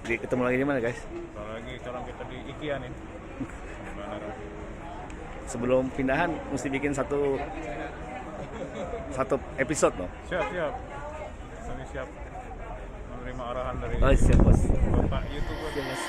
Ketemu lagi di mana guys? Kalau lagi sekarang kita di IKEA nih. Gimana dong? Sebelum pindahan mesti bikin satu episode loh. Siap, siap. Kami siap menerima arahan dari Oh siap bos. Bapak YouTuber. Siap, bos.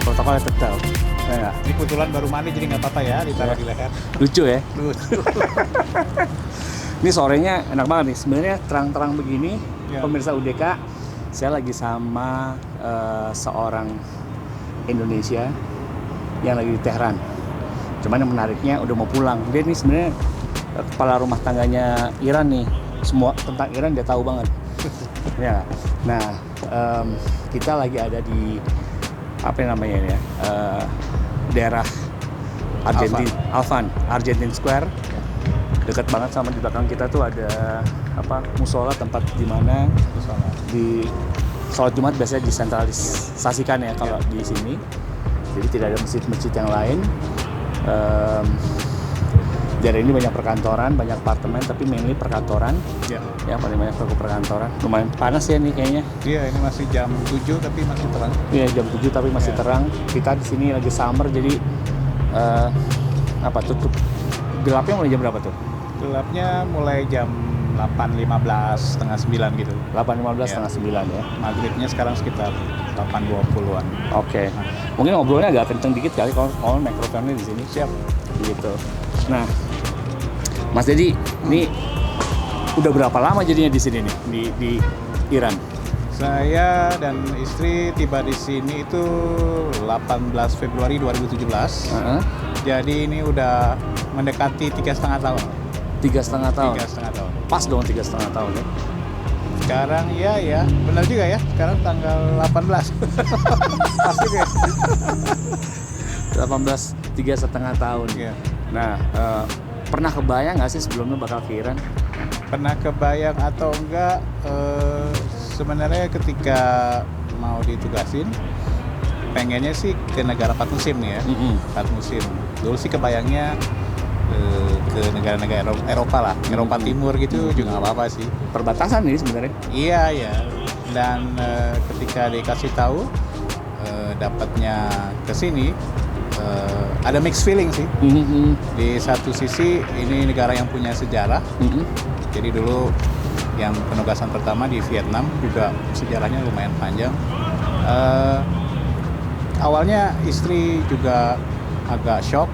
Protokol tetap. Ya, Ini kebetulan baru mandi jadi nggak apa-apa ya ditaruh di leher. lucu ya. Lucu. Ini sorenya enak banget nih. Sebenarnya terang-terang begini, Ya. pemirsa UDK, saya lagi sama seorang Indonesia yang lagi di Tehran. Cuman yang menariknya udah mau pulang. Dia nih sebenarnya kepala rumah tangganya Iran nih. Semua tentang Iran dia tahu banget. Ya. Nah, kita lagi ada di apa namanya ini ya? Daerah Argentine Square. Dekat banget sama di belakang kita tuh ada musola, tempat di mana di sholat Jumat biasanya disentralisasikan ya kalau di sini. Jadi tidak ada masjid-masjid yang lain. Daerah ini banyak perkantoran, banyak apartemen, tapi mainly perkantoran. Ya. Ya paling banyak perkantoran. Lumayan panas ya nih kayaknya. Iya, ini masih jam 7 tapi masih terang. Iya jam 7 tapi masih Ya. terang. Kita di sini lagi summer jadi tutup. Gelapnya mulai jam berapa tuh? Gelapnya mulai jam 8.15, setengah 9 gitu. 8.15 Ya. setengah 9 ya. Maghribnya sekarang sekitar 8.20-an. Oke. Mungkin ngobrolnya agak kenceng dikit kali kalau mikrofonnya di sini. Siap. Gitu. Nah, Mas Dedi, ini udah berapa lama jadinya di sini nih di Iran? Saya dan istri tiba di sini itu 18 Februari 2017. Jadi ini udah mendekati 3,5 tahun. 3,5 tahun. 3,5 tahun. Pas dong 3,5 tahun ya. Sekarang ya, benar juga ya. Sekarang tanggal 18. Pas juga. 18 3,5 tahun. Ya. Nah, pernah kebayang nggak sih sebelumnya bakal ke Iran? Pernah kebayang atau enggak? Sebenarnya ketika mau ditugasin, pengennya sih ke negara 4 musim nih ya. 4 musim. Dulu sih kebayangnya ke negara-negara Eropa lah, Eropa Timur gitu juga nggak apa-apa sih. Perbatasan ini sebenarnya. Iya ya. Dan ketika dikasih tahu dapatnya ke sini, ada mixed feeling sih. Di satu sisi ini negara yang punya sejarah. Jadi dulu yang penugasan pertama di Vietnam juga sejarahnya lumayan panjang. Awalnya istri juga agak shock,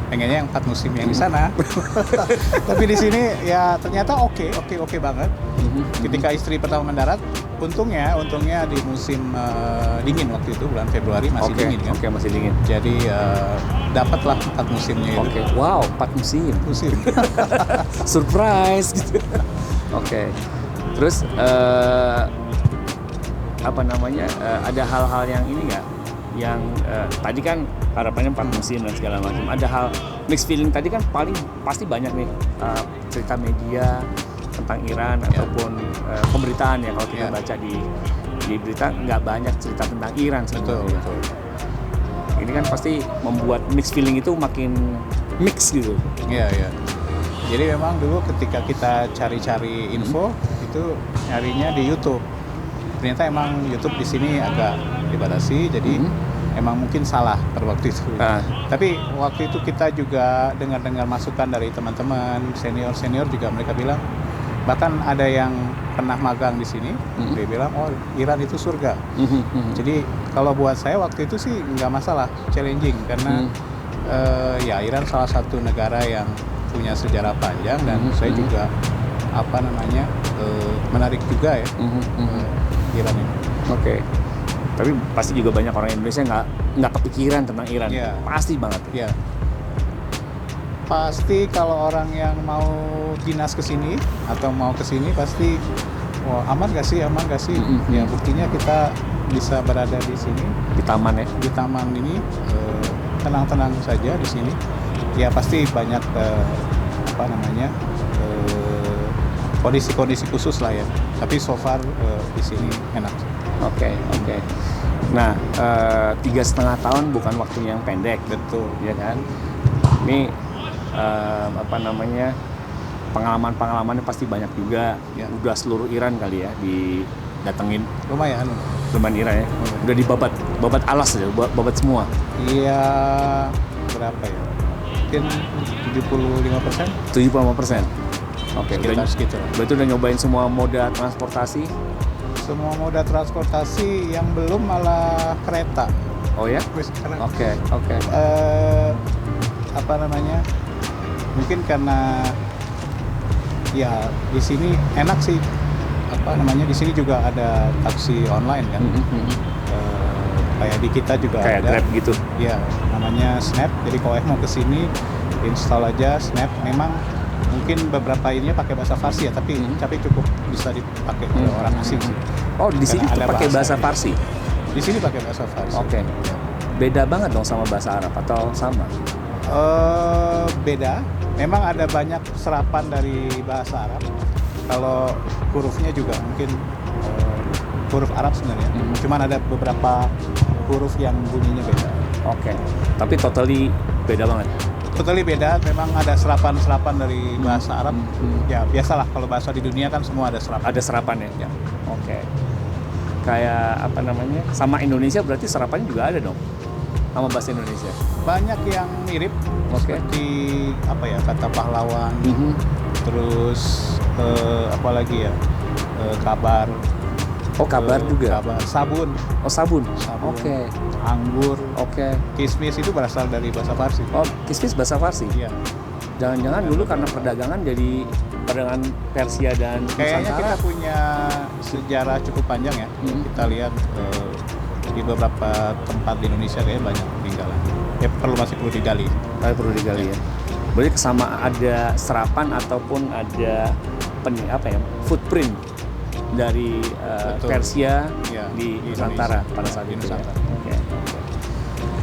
pengennya yang 4 musim yang di sana. Tapi di sini ya ternyata oke banget. Ketika istri pertama mendarat, untungnya di musim dingin waktu itu bulan Februari masih dingin kan. Oke, masih dingin. Jadi dapatlah 4 musimnya itu. Oke. Wow, 4 musim. Musim. Surprise gitu. Oke. Terus ada hal-hal yang ini nggak? Yang tadi kan harapannya 4 musim dan segala macam. Ada hal mixed feeling tadi kan paling pasti banyak nih cerita media tentang Iran ataupun pemberitaan ya kalau kita baca di berita nggak banyak cerita tentang Iran sebenarnya. Betul. Ini kan pasti membuat mixed feeling itu makin mix gitu. Iya. Jadi memang dulu ketika kita cari-cari info itu nyarinya di YouTube. Ternyata emang YouTube di sini agak dibatasi, jadi emang mungkin salah pada waktu itu. Tapi waktu itu kita juga dengar masukan dari teman-teman senior juga, mereka bilang bahkan ada yang pernah magang di sini, dia bilang oh Iran itu surga. Jadi kalau buat saya waktu itu sih nggak masalah, challenging karena ya Iran salah satu negara yang punya sejarah panjang dan saya juga menarik juga ya Iran ini. Oke. Tapi pasti juga banyak orang Indonesia nggak kepikiran tentang Iran. Iya. Pasti banget. Ya, pasti kalau orang yang mau dinas ke sini atau mau ke sini pasti, wah, aman gak sih? Ya buktinya kita bisa berada di sini Di taman ya. di taman ini, tenang-tenang saja di sini. Ya pasti banyak kondisi-kondisi khusus lah ya. Tapi so far di sini enak. Oke. Nah, 3,5 tahun bukan waktunya yang pendek, Betul. ya kan? Ini pengalamannya pasti banyak juga. Ya. Udah seluruh Iran kali ya didatengin. Lumayan. Iran ya. Udah babat alas aja, babat semua. Iya, berapa ya? Mungkin 75%. 75%. Oke, Sekitar. berarti udah nyobain semua moda transportasi. Semua moda transportasi, yang belum malah kereta. Oh ya? Oke. Mungkin karena ya di sini enak sih. Di sini juga ada taksi online kan. Kayak di kita juga Kayak ada. Grab gitu. Ya, namanya Snap. Jadi kalau mau ke sini install aja Snap. Memang mungkin beberapa ininya pakai bahasa Farsi ya, tapi cukup bisa dipakai oleh orang asing sih. Oh, di sini Karena tuh ada pakai bahasa bahasa Farsi. Di sini pakai bahasa Farsi. Oke. Beda banget dong sama bahasa Arab atau sama? Beda. Memang ada banyak serapan dari bahasa Arab. Kalau hurufnya juga mungkin huruf Arab sebenarnya. Cuman ada beberapa huruf yang bunyinya beda. Oke. Tapi totally beda banget. Totally beda. Memang ada serapan-serapan dari bahasa Arab. Ya biasalah, kalau bahasa di dunia kan semua ada serapan. Ada serapannya. Ya. Oke. Kayak sama Indonesia berarti serapannya juga ada dong. Sama bahasa Indonesia. Banyak yang mirip. Oke. Seperti kata pahlawan. Terus apalagi ya, kabar. Oh, kabar juga. Kabar. Sabun. Oh, sabun. Oke. Anggur. Oke. Kismis itu berasal dari bahasa Farsi. Oh, kismis bahasa Farsi. Iya. Jangan-jangan dulu karena perdagangan jadi perdagangan Persia dan Kayaknya Nusantara. kita punya sejarah cukup panjang ya. Kita lihat di beberapa tempat di Indonesia kayaknya banyak peninggalan. Ya masih perlu digali. Perlu digali ya. Berarti sama ada serapan ataupun ada footprint dari Betul. Persia Ya, di di Nusantara Indonesia. pada saat Di itu. Ya. Nusantara. Oke.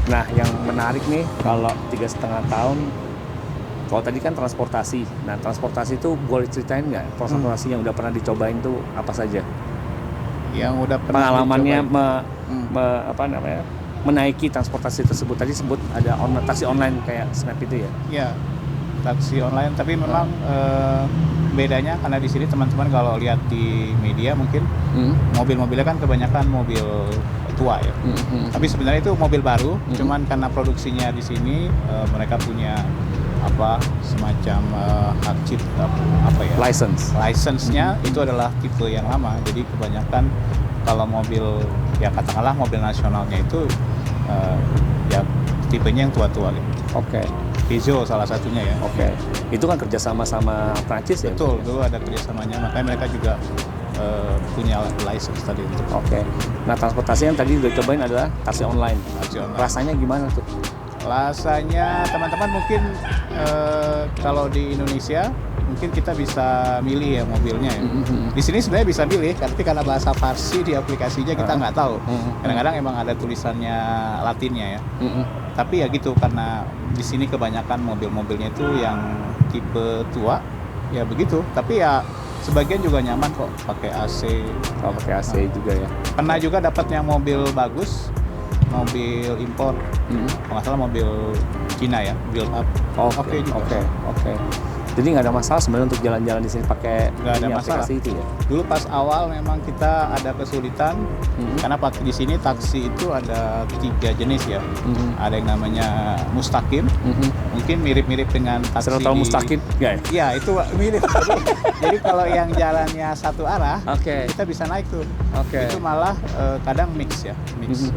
Nah, yang menarik nih kalau 3,5 tahun, kalau tadi kan transportasi. Nah, transportasi itu boleh ceritain nggak? Transportasi yang udah pernah dicobain tuh apa saja? Yang udah pernah Pengalamannya dicobain. menaiki transportasi tersebut. Tadi sebut ada taksi online kayak Snap itu ya? Ya, taksi online. Tapi memang bedanya karena di sini teman-teman kalau lihat di media mungkin mobil-mobilnya kan kebanyakan mobil tua ya. Tapi sebenarnya itu mobil baru. Cuman karena produksinya di sini mereka punya semacam hak cipta license-nya itu adalah tipe yang lama. Jadi kebanyakan kalau mobil ya katakanlah mobil nasionalnya itu ya tipenya yang tua-tua gitu. Oke. Peugeot salah satunya ya. Oke. Itu kan kerjasama sama Prancis ya? Betul, dulu ada kerjasamanya, makanya mereka juga punya license tadi untuk. Oke. Nah, transportasi yang tadi udah cobain adalah taksi online. Rasanya gimana tuh? Rasanya teman-teman mungkin kalau di Indonesia mungkin kita bisa milih ya mobilnya ya. Di sini sebenarnya bisa milih, tapi karena bahasa Farsi di aplikasinya kita nggak tahu. Kadang-kadang emang ada tulisannya Latinnya ya. Tapi ya gitu, karena di sini kebanyakan mobil-mobilnya itu yang tipe tua, ya begitu. Tapi ya sebagian juga nyaman kok pakai AC. Oh, pakai AC juga ya. Pernah juga dapat yang mobil bagus, mobil impor. Kalau nggak salah mobil Cina ya, build up. Oke juga. Oke. Jadi nggak ada masalah sebenarnya untuk jalan-jalan di sini pakai Nggak ada masalah. aplikasi itu ya? Dulu pas awal memang kita ada kesulitan karena di sini taksi itu ada 3 jenis ya. Ada yang namanya mustaqim, mungkin mirip-mirip dengan taksi. Tahu mustaqim nggak ya? Iya, itu mirip. Jadi kalau yang jalannya satu arah, kita bisa naik tuh. Itu malah kadang mix ya, mix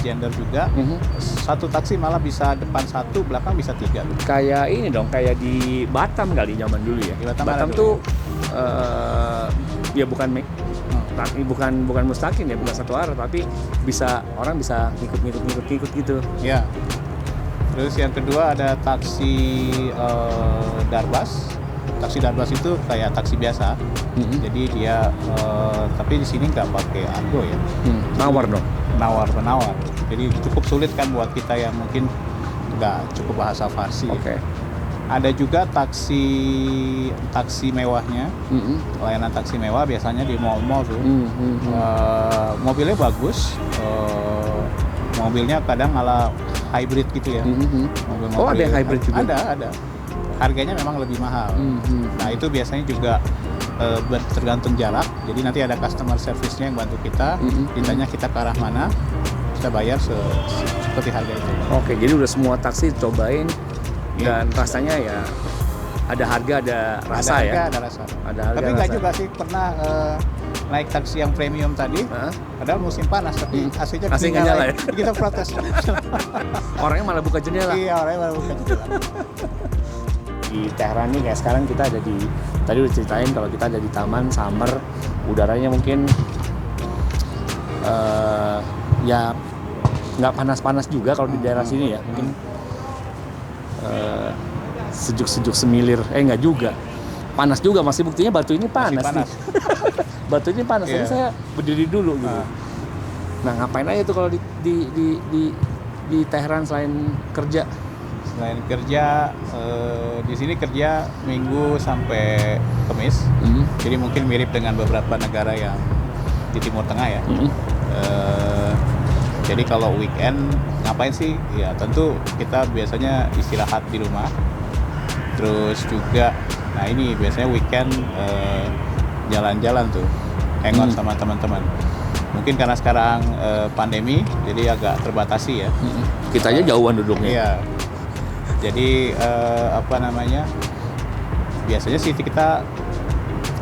gender juga. Satu taksi malah bisa depan 1, belakang bisa 3. Kayak ini dong, kayak di Batam kali zaman dulu ya. Di Batam Batam ada tuh ya bukan bukan mustaqim ya, bukan satu arah, tapi orang bisa ngikut gitu. Ya. Terus yang kedua ada taksi Darbas. Taksi Darbas itu kayak taksi biasa. Jadi dia tapi di sini nggak pakai argo ya. Nawar dong. Nawar. Jadi cukup sulit kan buat kita yang mungkin nggak cukup bahasa Farsi. Oke. Ada juga taksi mewahnya. Layanan taksi mewah biasanya di mall-mall tuh. Mobilnya bagus. Mobilnya kadang ala hybrid gitu ya. Mobil-mobil. Oh, ada yang hybrid juga? Ada. Harganya memang lebih mahal. Nah, itu biasanya juga tergantung jarak. Jadi nanti ada customer service-nya yang bantu kita. Ditanya kita ke arah mana, kita bayar seperti harga itu. Oke, jadi udah semua taksi cobain dan rasanya ya ada harga, ada rasa ya. Ada rasa. Ada harga. Tapi nggak juga sih pernah naik taksi yang premium tadi. Padahal musim panas tapi AC-nya nggak nyala ya. Kita protes. Orangnya malah buka jendela. Iya, orangnya malah buka jendela. Di Tehran nih kayak sekarang kita ada tadi udah ceritain kalau kita ada di taman summer, udaranya mungkin ya nggak panas-panas juga kalau di daerah sini ya, mungkin sejuk-sejuk semilir, nggak juga, panas juga, masih buktinya batu ini panas. Nih. Batu ini panas, tapi saya berdiri dulu gitu. Nah, ngapain aja tuh kalau di Tehran selain kerja? Selain kerja, di sini kerja Minggu sampai Kamis. Jadi mungkin mirip dengan beberapa negara yang di Timur Tengah ya. Jadi kalau weekend ngapain sih? Ya tentu kita biasanya istirahat di rumah. Terus juga, nah ini biasanya weekend jalan-jalan tuh, hangout sama teman-teman. Mungkin karena sekarang pandemi, jadi agak terbatasi ya. Kita aja jauhan duduknya. Iya. Jadi biasanya sih kita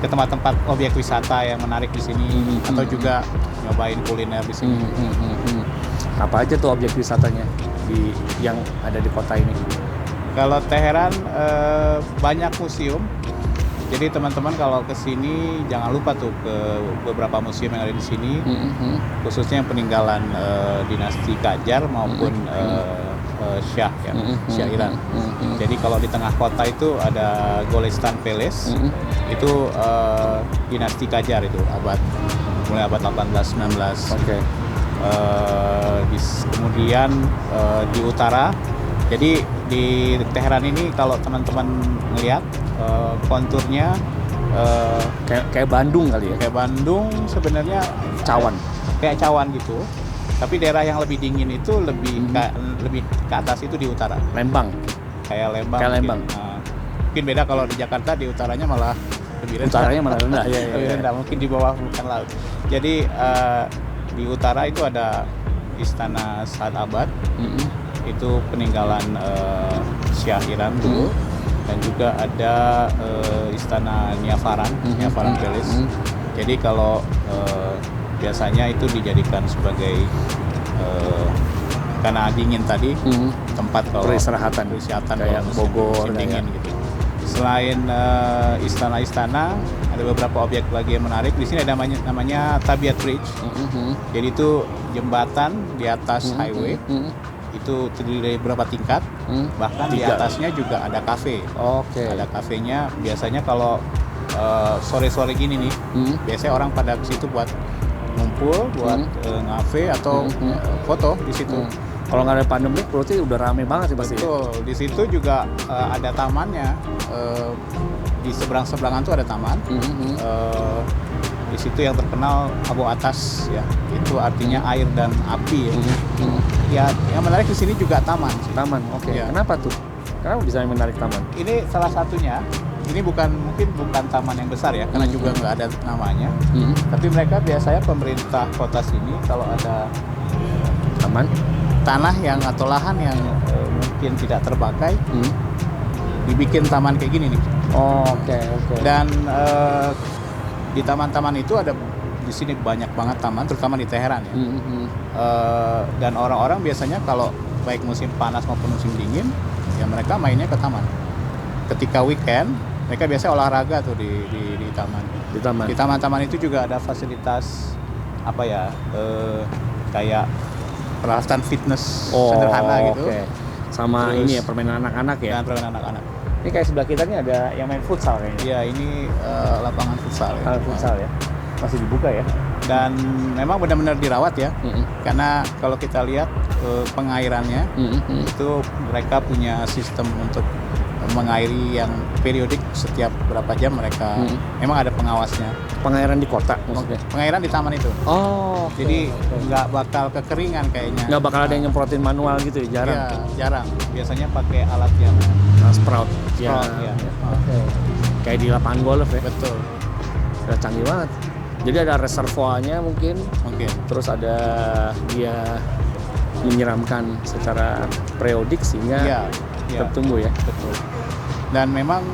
ke tempat-tempat objek wisata yang menarik di sini, atau juga nyobain kuliner di sini. Apa aja tuh objek wisatanya yang ada di kota ini? Kalau Teheran banyak museum. Jadi teman-teman kalau ke sini jangan lupa tuh ke beberapa museum yang ada di sini, khususnya yang peninggalan dinasti Qajar maupun Shah ya, Shah Iran. Jadi kalau di tengah kota itu ada Golestan Palace, itu dinasti Qajar itu mulai abad 18-19. Oke. Kemudian di utara, jadi di Teheran ini kalau teman-teman ngelihat konturnya kayak Bandung kali ya? Kayak Bandung sebenarnya, kayak Cawan gitu. Tapi daerah yang lebih dingin itu lebih ke atas itu di utara. Lembang. Kayak Lembang. Mungkin beda kalau di Jakarta, di utaranya malah lebih rendah. Utaranya malah rendah ya. Lebih rendah, mungkin di bawah permukaan laut. Jadi di utara itu ada Istana Saad Abad. Itu peninggalan Shah Iran dulu. Dan juga ada Istana Niafaran Palace. Jadi kalau biasanya itu dijadikan sebagai karena dingin tadi, tempat kalau peristirahatan kayak Bogor dingin gitu. Selain istana-istana, ada beberapa objek lagi yang menarik. Di sini ada namanya Tabiat Bridge. Jadi itu jembatan di atas highway. Itu terdiri dari beberapa tingkat. Bahkan di atasnya juga ada kafe. Oke. Ada kafenya. Biasanya kalau sore-sore gini nih, biasanya orang pada ke situ buat ngumpul, buat ngafe atau foto di situ. Kalau nggak ada pandemi, berarti udah rame banget sih pasti. Betul. Di situ juga ada tamannya. Di seberang-seberangan tuh ada taman. Di situ yang terkenal Abu Atas ya. Itu artinya air dan api ya. Ya, yang menarik di sini juga taman. Taman, oke. Ya. Kenapa tuh? Kenapa bisa menarik taman? Ini salah satunya. Ini mungkin bukan taman yang besar ya, karena juga nggak ada namanya. Tapi mereka biasanya pemerintah kota sini kalau ada Taman? tanah atau lahan yang mungkin tidak terpakai, dibikin taman kayak gini nih. Oke. Dan di taman-taman itu ada di sini banyak banget taman, terutama di Teheran ya. Dan orang-orang biasanya kalau baik musim panas maupun musim dingin, ya mereka mainnya ke taman. Ketika weekend Mereka biasanya olahraga tuh di taman. Di taman. Di taman-taman itu juga ada fasilitas apa ya, kayak peralatan fitness sederhana gitu. Oke. Sama Terus, ini ya permainan anak-anak ya. Dan permainan anak-anak. Ini kayak sebelah kita nih ada yang main futsal kayaknya. Iya, ini lapangan futsal ya. Futsal ya. Masih dibuka ya. Dan memang benar-benar dirawat ya. Mm-mm. Karena kalau kita lihat pengairannya Mm-mm. itu mereka punya sistem untuk mengairi yang periodik, setiap berapa jam mereka memang ada pengawasnya. Pengairan di kota maksudnya. Pengairan di taman itu. Oh, Jadi nggak bakal kekeringan kayaknya. nggak bakal ada yang nyemprotin manual gitu ya, jarang. Iya, jarang. Biasanya pakai alat yang Sprout. Sprout, ya. Oke. Kayak di lapangan golf ya. betul. Udah canggih banget. Jadi ada reservoirnya mungkin, terus ada dia menyiramkan secara periodik sehingga Iya, tetap tumbuh ya. betul. Dan memang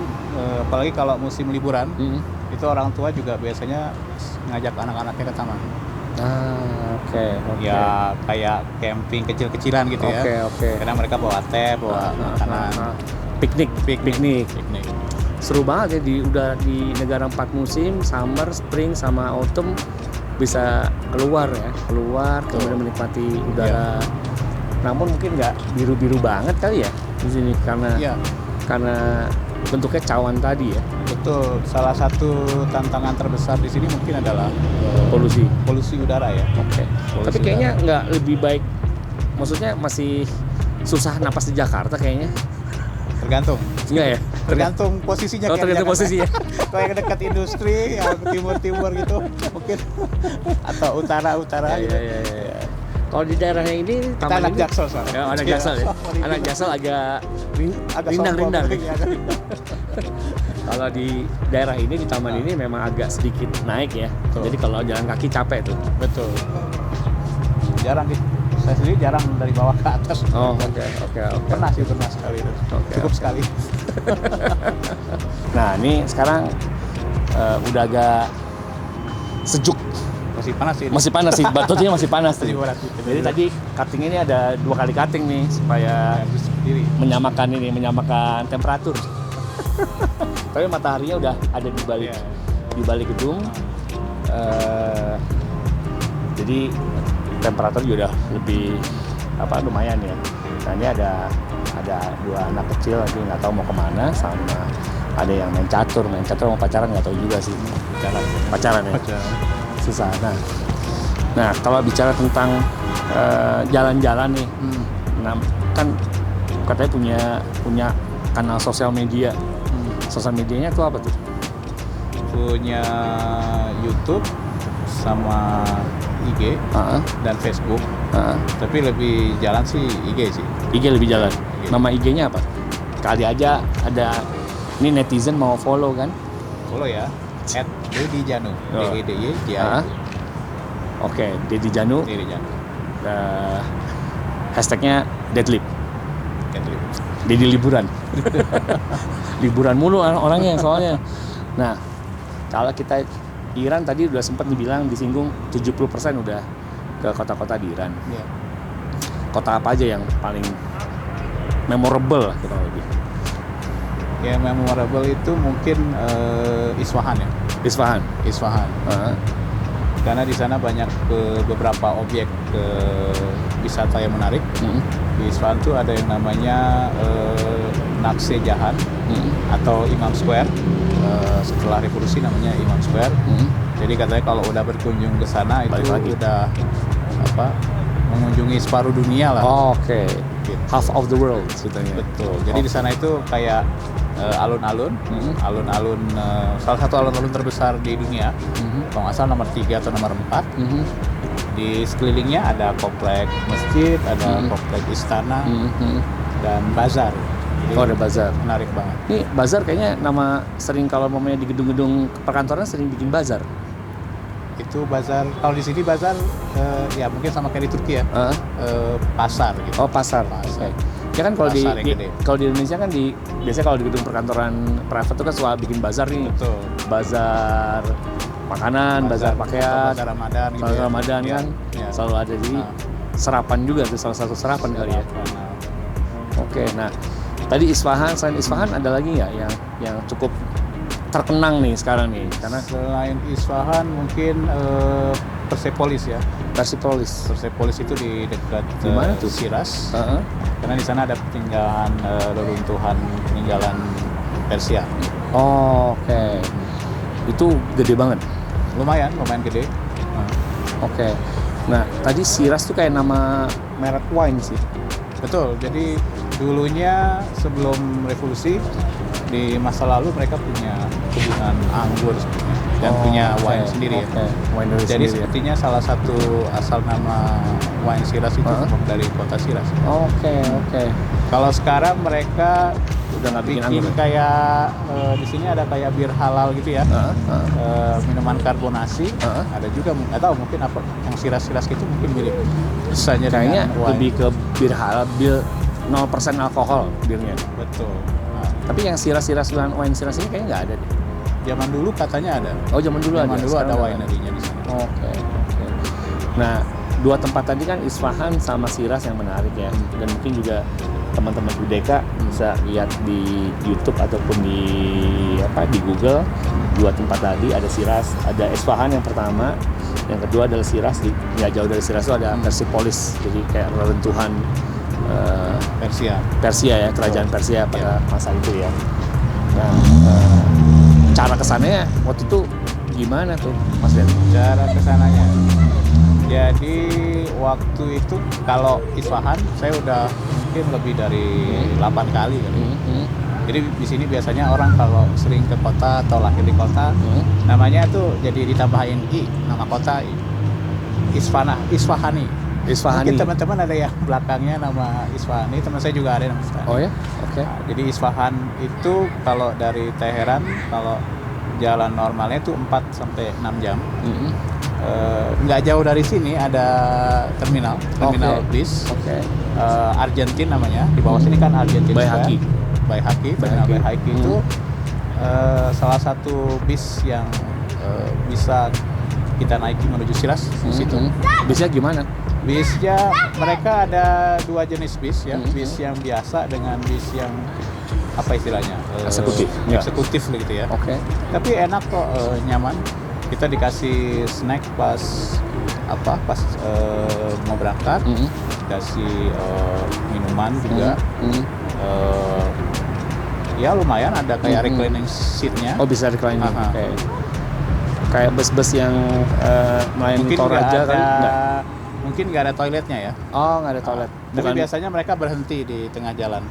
apalagi kalau musim liburan, itu orang tua juga biasanya ngajak anak-anaknya ke taman. Oke. Ya kayak camping kecil-kecilan gitu ya. Oke. Karena mereka bawa teh, bawa makanan. Piknik. Piknik. Seru banget ya udah di negara 4 musim, summer, spring sama autumn bisa keluar kemudian menikmati udara. Namun mungkin nggak biru-biru banget kali ya di sini karena bentuknya cawan tadi ya. Betul. Salah satu tantangan terbesar di sini mungkin adalah polusi udara ya. Oke. Tapi kayaknya nggak lebih baik, maksudnya masih susah napas di Jakarta kayaknya. Tergantung. Enggak ya? Tergantung posisinya. Tergantung posisinya. Kalau yang dekat industri, yang timur gitu mungkin, atau utara. gitu. Iya. Kalau di daerahnya ini Kita anak Jaksel soalnya. Ya, anak Jaksel ya. Anak Jaksel agak rindang-rindang. Kalau di daerah ini, di taman ini memang agak sedikit naik ya. Betul. Jadi kalau jalan kaki capek tuh. Betul. Jarang sih. Saya sendiri jarang dari bawah ke atas. Oh, oke. Pernah sekali itu. Cukup sekali. Nah, ini sekarang udah agak sejuk. Masih panas sih. Batutnya masih panas Masih nih. panas. Jadi tadi cutting ini ada 2 kali cutting nih supaya menyamakan temperatur. Tapi mataharinya udah ada di balik gedung. Jadi temperatur juga udah lebih lumayan ya. Nah, ini ada 2 anak kecil lagi nggak tahu mau kemana, sama ada yang main catur mau pacaran nggak tahu juga sih. Pacaran ya. Susah. Nah kalau bicara tentang jalan-jalan nih, nah, kan katanya punya kanal sosial media. Sosial medianya tuh apa tuh? Punya YouTube sama IG dan Facebook. Tapi lebih jalan sih IG sih. IG lebih jalan. Nama IG-nya apa? Kali aja ada ini netizen mau follow kan? Follow ya. @dedijanu. DEDY. Oke, Dedi Janu. Hashtagnya Deadlip. Dedi liburan. Liburan mulu orangnya soalnya. Nah, kalau kita Iran tadi udah sempat disinggung 70% udah ke kota-kota di Iran. Yeah. Kota apa aja yang paling memorable kurang lebih? Ya, memorable itu mungkin Isfahan ya. Isfahan. Karena di sana banyak beberapa objek wisata yang menarik. Di Isfahan tuh ada yang namanya Nakse Jahan atau Imam Square. Setelah revolusi namanya Imam Square. Jadi katanya kalau udah berkunjung ke sana itu udah mengunjungi separuh dunia lah. Oke. Gitu. Half of the world ceritanya. Betul. Jadi di sana itu kayak alun-alun, salah satu alun-alun terbesar di dunia. Kalau nggak salah nomor 3 atau nomor 4. Di sekelilingnya ada komplek masjid, ada komplek istana, dan bazar. Jadi ada bazar. Menarik banget. Ini bazar kayaknya nama sering kalau mamanya di gedung-gedung perkantoran sering bikin bazar. Itu bazar. Kalau di sini bazar ya mungkin sama kayak di Turki ya. Pasar gitu. Oh, pasar. Okay. Ya kan kalau di Indonesia kan biasanya kalau di gedung perkantoran private itu kan suka bikin bazar nih. Betul. Bazar makanan, bazar pakaian, bazar Ramadan gitu. Bazar Ramadan kan selalu ada di serapan juga, itu salah satu serapan kali ya. Oke, nah tadi Isfahan, selain Isfahan ada lagi nggak yang cukup terkenang nih sekarang nih? Karena Selain Isfahan mungkin Persepolis ya. Persepolis. Persepolis itu di dekat Di mana tuh? Shiraz. Heeh. Karena di sana ada peninggalan reruntuhan peninggalan Persia. Oh, oke. Itu gede banget. Lumayan gede. Oke. Nah, tadi Shiraz tuh kayak nama merek wine sih. Betul. Jadi dulunya sebelum revolusi di masa lalu mereka punya kebun anggur sebenarnya dan punya wine sendiri ya. Winery Jadi sendiri ya. sepertinya salah satu asal nama wine Shiraz itu memang dari kota Shiraz. Oke. Kalau sekarang mereka Udah nggak bikin bikin anggur. kayak di sini ada kayak bir halal gitu ya. Minuman karbonasi. Ada juga nggak tahu mungkin apa yang Shiraz itu mungkin mirip. Rasanya Kayaknya dengan wine. lebih ke bir halal, bir 0% alkohol birnya. Betul. Tapi yang Shiraz wine Shiraz ini kayaknya nggak ada deh. Zaman dulu katanya ada. Oh, zaman dulu Zaman ada. dulu ada Sekarang nggak winery-nya di sini. Oke. Nah, dua tempat tadi kan Isfahan sama Shiraz yang menarik ya. Dan mungkin juga teman-teman UDK bisa lihat di YouTube ataupun di Google. Dua tempat tadi ada Shiraz, ada Isfahan yang pertama, yang kedua adalah Shiraz. Nggak jauh dari Shiraz itu ada Persepolis. Jadi kayak reruntuhan Persia ya, kerajaan Persia pada masa itu ya. Nah, cara kesananya waktu itu gimana tuh, Mas Den? Cara kesananya. Jadi waktu itu kalau Isfahan saya udah mungkin lebih dari 8 kali kali. Jadi di sini biasanya orang kalau sering ke kota atau lahir di kota, namanya tuh jadi ditambahin nama kota Isfahani. Mungkin teman-teman ada yang belakangnya nama Isfahani, teman saya juga ada nama Isfahani. Oh ya? Oke. Nah, jadi Isfahan itu kalau dari Teheran, kalau jalan normalnya itu 4 sampai 6 jam. Nggak jauh dari sini ada terminal bis. Argentin namanya. Di bawah sini kan Argentin. Baihaqi. Terminal Baihaqi itu salah satu bis yang bisa kita naiki menuju Shiraz di situ. Bisnya gimana? Bisnya mereka ada 2 jenis bis ya. Bis yang biasa dengan bis yang apa istilahnya? Eksekutif gitu ya. Oke. Tapi enak kok, nyaman. Kita dikasih snack pas mau berangkat, dikasih minuman juga. Ya lumayan ada kayak reclining seat-nya. Oh, bisa reclining. Kayak bus-bus yang melayani Toraja kan? Enggak. Mungkin nggak ada toiletnya ya. Oh, nggak ada toilet. Tapi biasanya mereka berhenti di tengah jalan.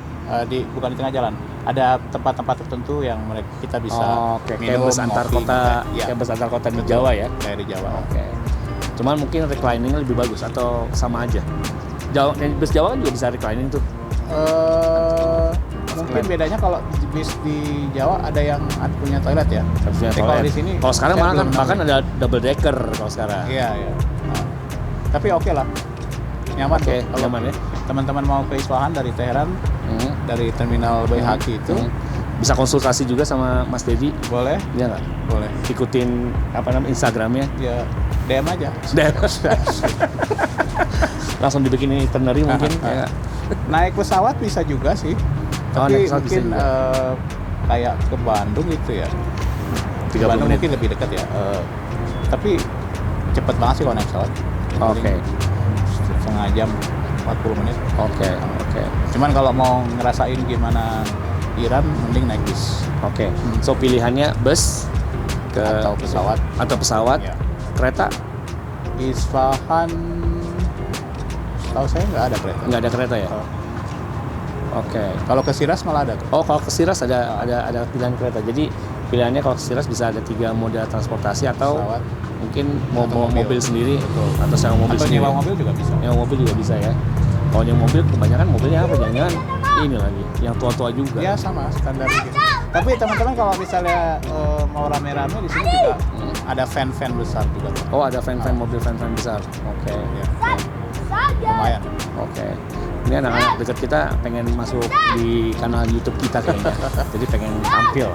Bukan di tengah jalan. Ada tempat-tempat tertentu yang kita bisa minum, kayak bus antar kota, kayak bus antar kota di Jawa ya. Kayak di Jawa. Oke. Cuman mungkin reclining lebih bagus atau sama aja. Bus Jawa kan juga bisa reclining tuh. Mungkin bedanya kalau bis di Jawa ada yang punya toilet ya. Kalau di sini, kalau sekarang malah bahkan ada double decker kalau sekarang. Iya. Tapi oke lah, nyaman. Kalau nyaman ya. Teman-teman mau ke Isfahan dari Teheran, dari terminal Baihaqi itu bisa konsultasi juga sama Mas Dedi. Boleh? Iya nggak? Boleh. Ikutin Instagramnya. Ya DM aja. Langsung dibikin itinerary mungkin. Naik pesawat bisa juga sih. Tapi mungkin kayak ke Bandung gitu ya. 30 Bandung menit. mungkin lebih dekat ya. Tapi cepet banget sih kalau naik pesawat. Oke. Setengah jam, 40 menit. Oke. Cuman kalau mau ngerasain gimana Iran, mending naik bis. Oke. So pilihannya bus atau pesawat. Ya. Kereta? Isfahan, tahu saya nggak ada kereta. Nggak ada kereta ya? Oke. Kalau ke Shiraz malah ada. Oh, kalau ke Shiraz ada pilihan kereta. Jadi pilihannya kalau ke Shiraz bisa ada 3 moda transportasi atau pesawat, mungkin mobil sendiri. Atau sewa mobil atau sendiri. nyewa mobil juga bisa. Nyewa mobil juga bisa ya. Kalau nyewa mobil kebanyakan mobilnya apa? Jangan ini lagi, yang tua-tua juga. Ya sama standar gitu. Tapi teman-teman kalau misalnya mau rame-rame di sini juga ada van-van besar juga. Oh, ada van-van mobil van-van besar. Oke. Ya. Lumayan. Oke. Ini anak-anak dekat kita pengen masuk di kanal YouTube kita kayaknya. Jadi pengen tampil.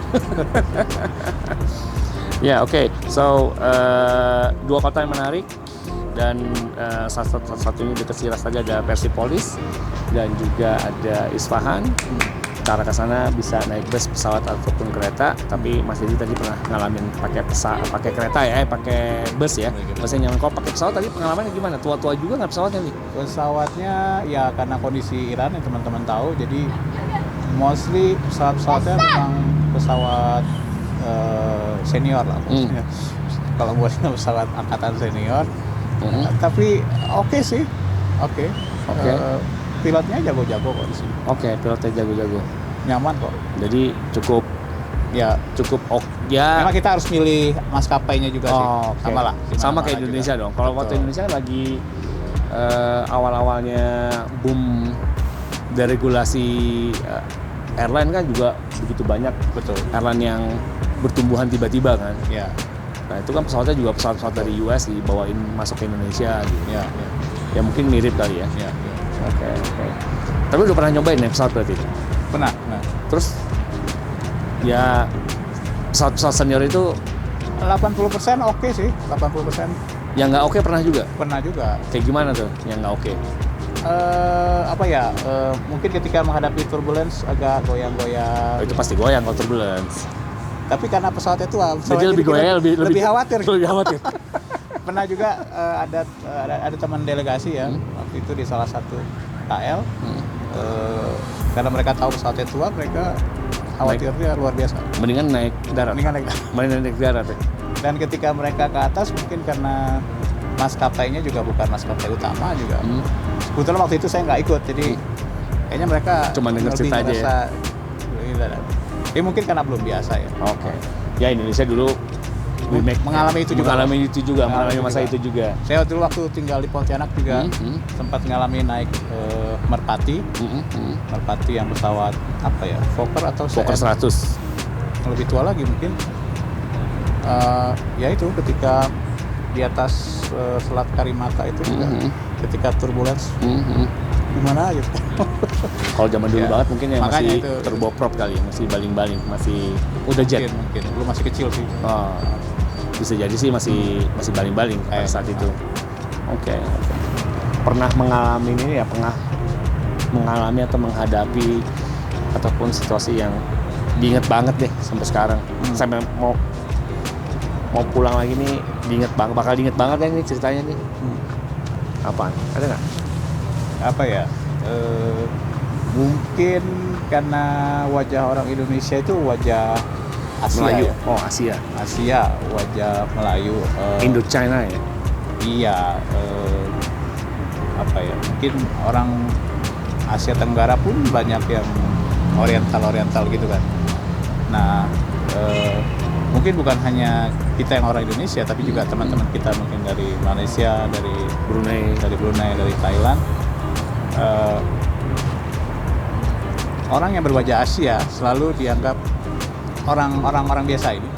Ya, oke. So, 2 kota yang menarik dan satunya dekat Shiraz tadi ada Persepolis dan juga ada Isfahan. cara ke sana bisa naik bus, pesawat ataupun kereta. Tapi Mas Dedi tadi pernah ngalamin pakai kereta ya, pakai bus ya. Masnya nyaman. Kalau pakai pesawat tadi pengalamannya gimana? Tua-tua juga nggak pesawatnya nih? Pesawatnya ya karena kondisi Iran yang teman-teman tahu, jadi mostly pesawat-pesawatnya memang pesawat senior lah maksudnya. Kalau buatnya pesawat angkatan senior, tapi oke sih, oke. Pilotnya jago-jago kok di sini. Oke, pilotnya jago-jago. Nyaman kok. Jadi cukup Ya, ya. memang kita harus milih maskapainya juga sih. Okay. Sama lah. Sama kayak Indonesia juga dong. Kalau waktu Indonesia lagi awal-awalnya boom deregulasi airline kan juga begitu banyak. Betul. Airline yang bertumbuhan tiba-tiba kan. Ya. Nah itu kan pesawatnya juga pesawat dari US dibawain masuk ke Indonesia gitu. Ya. Ya mungkin mirip kali ya. Ya. Oke. Tapi udah pernah nyobain naik pesawat berarti? Pernah. Terus ya pesawat senior itu 80% oke sih, 80%. yang nggak oke pernah juga? Pernah juga. Kayak gimana tuh yang nggak oke? Mungkin ketika menghadapi turbulence agak goyang-goyang. Itu pasti goyang kalau turbulence. Tapi karena pesawatnya tua, Jadi lebih goyang, lebih khawatir. Lebih khawatir. Pernah juga ada teman delegasi ya, waktu itu di salah satu KL. Karena mereka tahu pesawatnya tua, mereka khawatirnya luar biasa. Mendingan naik darat. Mendingan naik darat. Ya? Dan ketika mereka ke atas, mungkin karena maskapainya juga bukan maskapai utama juga. Kebetulan waktu itu saya nggak ikut, jadi kayaknya mereka cuma denger cerita aja ya. Ini mungkin karena belum biasa ya. Oke. Ya Indonesia dulu mengalami itu juga. Mengalami masa itu juga. Saya waktu tinggal di Pontianak juga sempat mengalami naik Merpati. Merpati yang pesawat apa ya? Fokker atau Fokker 100. Lebih tua lagi mungkin. Ya itu ketika di atas Selat Karimata itu juga ketika turbulence gimana gitu. Kalau zaman dulu banget mungkin yang masih itu, turboprop kali ya, masih baling-baling, masih udah jet. Mungkin belum masih kecil sih. Bisa jadi sih masih baling-baling pada saat itu. Oke. Pernah mengalami ini ya, pernah mengalami atau menghadapi ataupun situasi yang diinget banget deh sampai sekarang. Sampai mau pulang lagi nih bakal diinget banget ya nih ceritanya nih. Apaan? Ada nggak? Apa ya? Mungkin karena wajah orang Indonesia itu wajah Asia. Melayu. Ya? Oh, Asia. Wajah Melayu. Indochina ya. Iya. Apa ya? Mungkin orang Asia Tenggara pun banyak yang oriental gitu kan. Nah, mungkin bukan hanya kita yang orang Indonesia, tapi juga teman-teman kita mungkin dari Malaysia, dari Brunei, dari Thailand. Orang yang berwajah Asia selalu dianggap orang biasa ini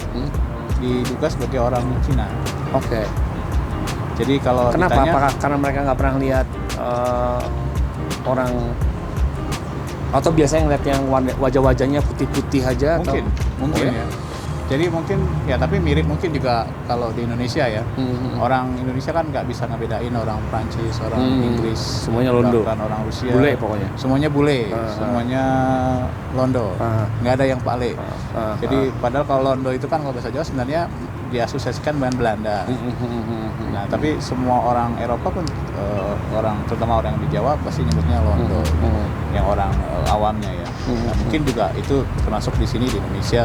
diduga sebagai orang Cina. Oke. Jadi kalau kenapa? ditanya, apakah karena mereka nggak pernah lihat orang, atau biasanya ngeliat yang wajah-wajahnya putih-putih aja? Mungkin ya. Jadi mungkin ya, tapi mirip mungkin juga kalau di Indonesia ya. Orang Indonesia kan nggak bisa ngebedain orang Prancis, orang Inggris, semuanya Londo, orang Rusia, bule pokoknya. Semuanya bule, semuanya Londo, nggak ada yang Pale. Jadi padahal kalau Londo itu kan kalau bahasa Jawa sebenarnya diasosiasikan dengan Belanda. Nah tapi semua orang Eropa pun terutama orang di Jawa pasti nyebutnya Londo, yang orang awamnya ya. Nah, mungkin juga itu termasuk di sini di Indonesia.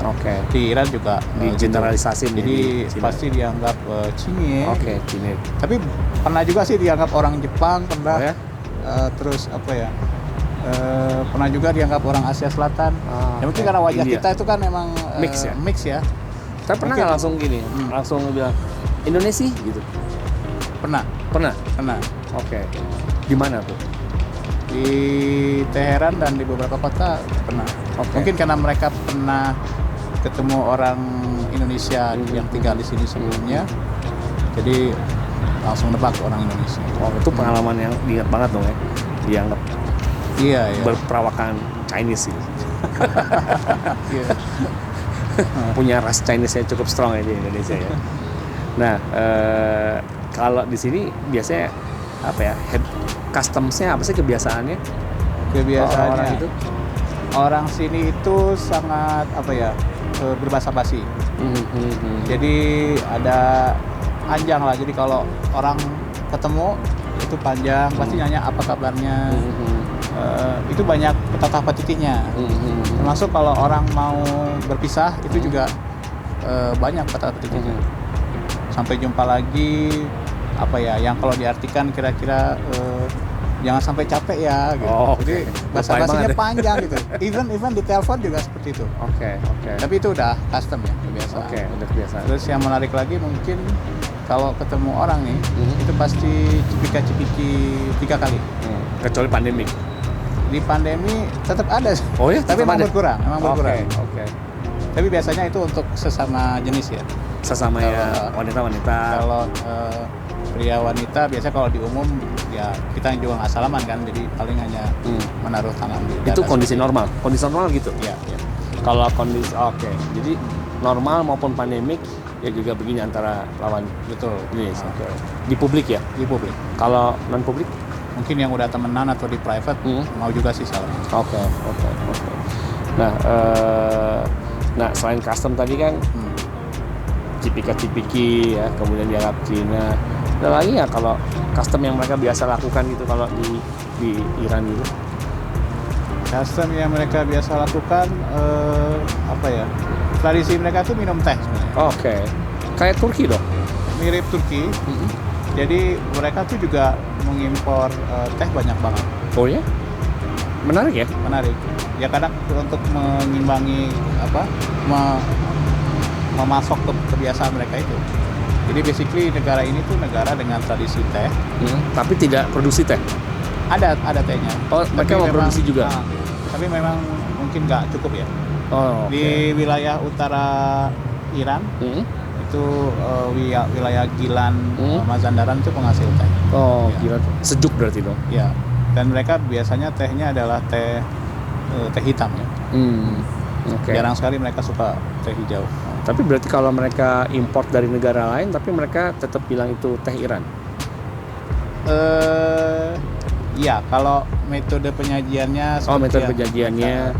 Di Iran juga digeneralisasi. Jadi pasti dianggap Cine. Cine. Tapi pernah juga sih dianggap orang Jepang, pernah. Terus apa ya? Pernah juga dianggap orang Asia Selatan. Ya mungkin karena wajah India. kita itu kan memang mix ya. Tapi pernah nggak langsung gini, langsung bilang Indonesia gitu? Pernah. Oke. Gimana tuh? Di Teheran dan di beberapa kota pernah. Mungkin karena mereka pernah ketemu orang Indonesia yang tinggal di sini sebelumnya, jadi langsung nebak orang Indonesia. Itu pengalaman yang diingat banget dong ya, dianggap berperawakan Chinese gitu. Punya ras Chinese yang cukup strong ya di Indonesia ya. Nah, kalau di sini biasanya apa ya, customsnya apa sih kebiasaannya? Orang itu orang sini itu sangat apa ya, berbahasa basi. Jadi ada panjang lah. Jadi kalau orang ketemu itu panjang, pasti nanya apa kabarnya. Itu banyak petata petitinya. Termasuk kalau orang mau berpisah itu juga banyak petata petitinya. Sampai jumpa lagi, apa ya, yang kalau diartikan kira-kira jangan sampai capek ya gitu. Jadi bahasa basinya panjang gitu. Even di telepon juga seperti itu. Tapi itu udah custom ya, kebiasaan. Udah biasa. Terus yang menarik lagi mungkin kalau ketemu orang nih, itu pasti cipika-cipiki 3 kali. Kecuali pandemi. Di pandemi tetap ada. Oh ya, tapi emang ada? berkurang. Oke. Tapi biasanya itu untuk sesama jenis ya. Sesama ya wanita-wanita. Kalau pria wanita biasanya kalau di umum ya kita juga nggak salaman kan, jadi paling hanya menaruh tangan di dada. Itu kondisi normal gitu. Iya. Kalau kondisi jadi normal maupun pandemik ya juga begini antara lawan. Betul. Jenis. Di publik ya. Di publik. Kalau non publik mungkin yang udah temenan atau di private mau juga sih salam. Oke. Nah selain custom tadi kan cipika-cipiki ya, kemudian dianggap Cina. Ada lagi ya kalau custom yang mereka biasa lakukan gitu kalau di Iran gitu? Custom yang mereka biasa lakukan apa ya? Tradisi mereka tuh minum teh sebenarnya. Kayak Turki dong. Mirip Turki. Jadi mereka tuh juga mengimpor teh banyak banget. Oh ya? Menarik ya? Menarik. Ya kadang untuk mengimbangi apa? Memasok kebiasaan mereka itu. Jadi basically negara ini tuh negara dengan tradisi teh. Tapi tidak produksi teh? Ada tehnya. Oh, mereka mau produksi juga? Tapi memang mungkin nggak cukup ya. Di wilayah utara Iran, itu wilayah Gilan, Mazandaran itu penghasil teh. Gilan. Sejuk berarti dong? Ya. Dan mereka biasanya tehnya adalah teh hitam ya. Jarang sekali mereka suka teh hijau. Tapi berarti kalau mereka import dari negara lain, tapi mereka tetap bilang itu teh Iran? Iya, kalau metode penyajiannya metode penyajiannya,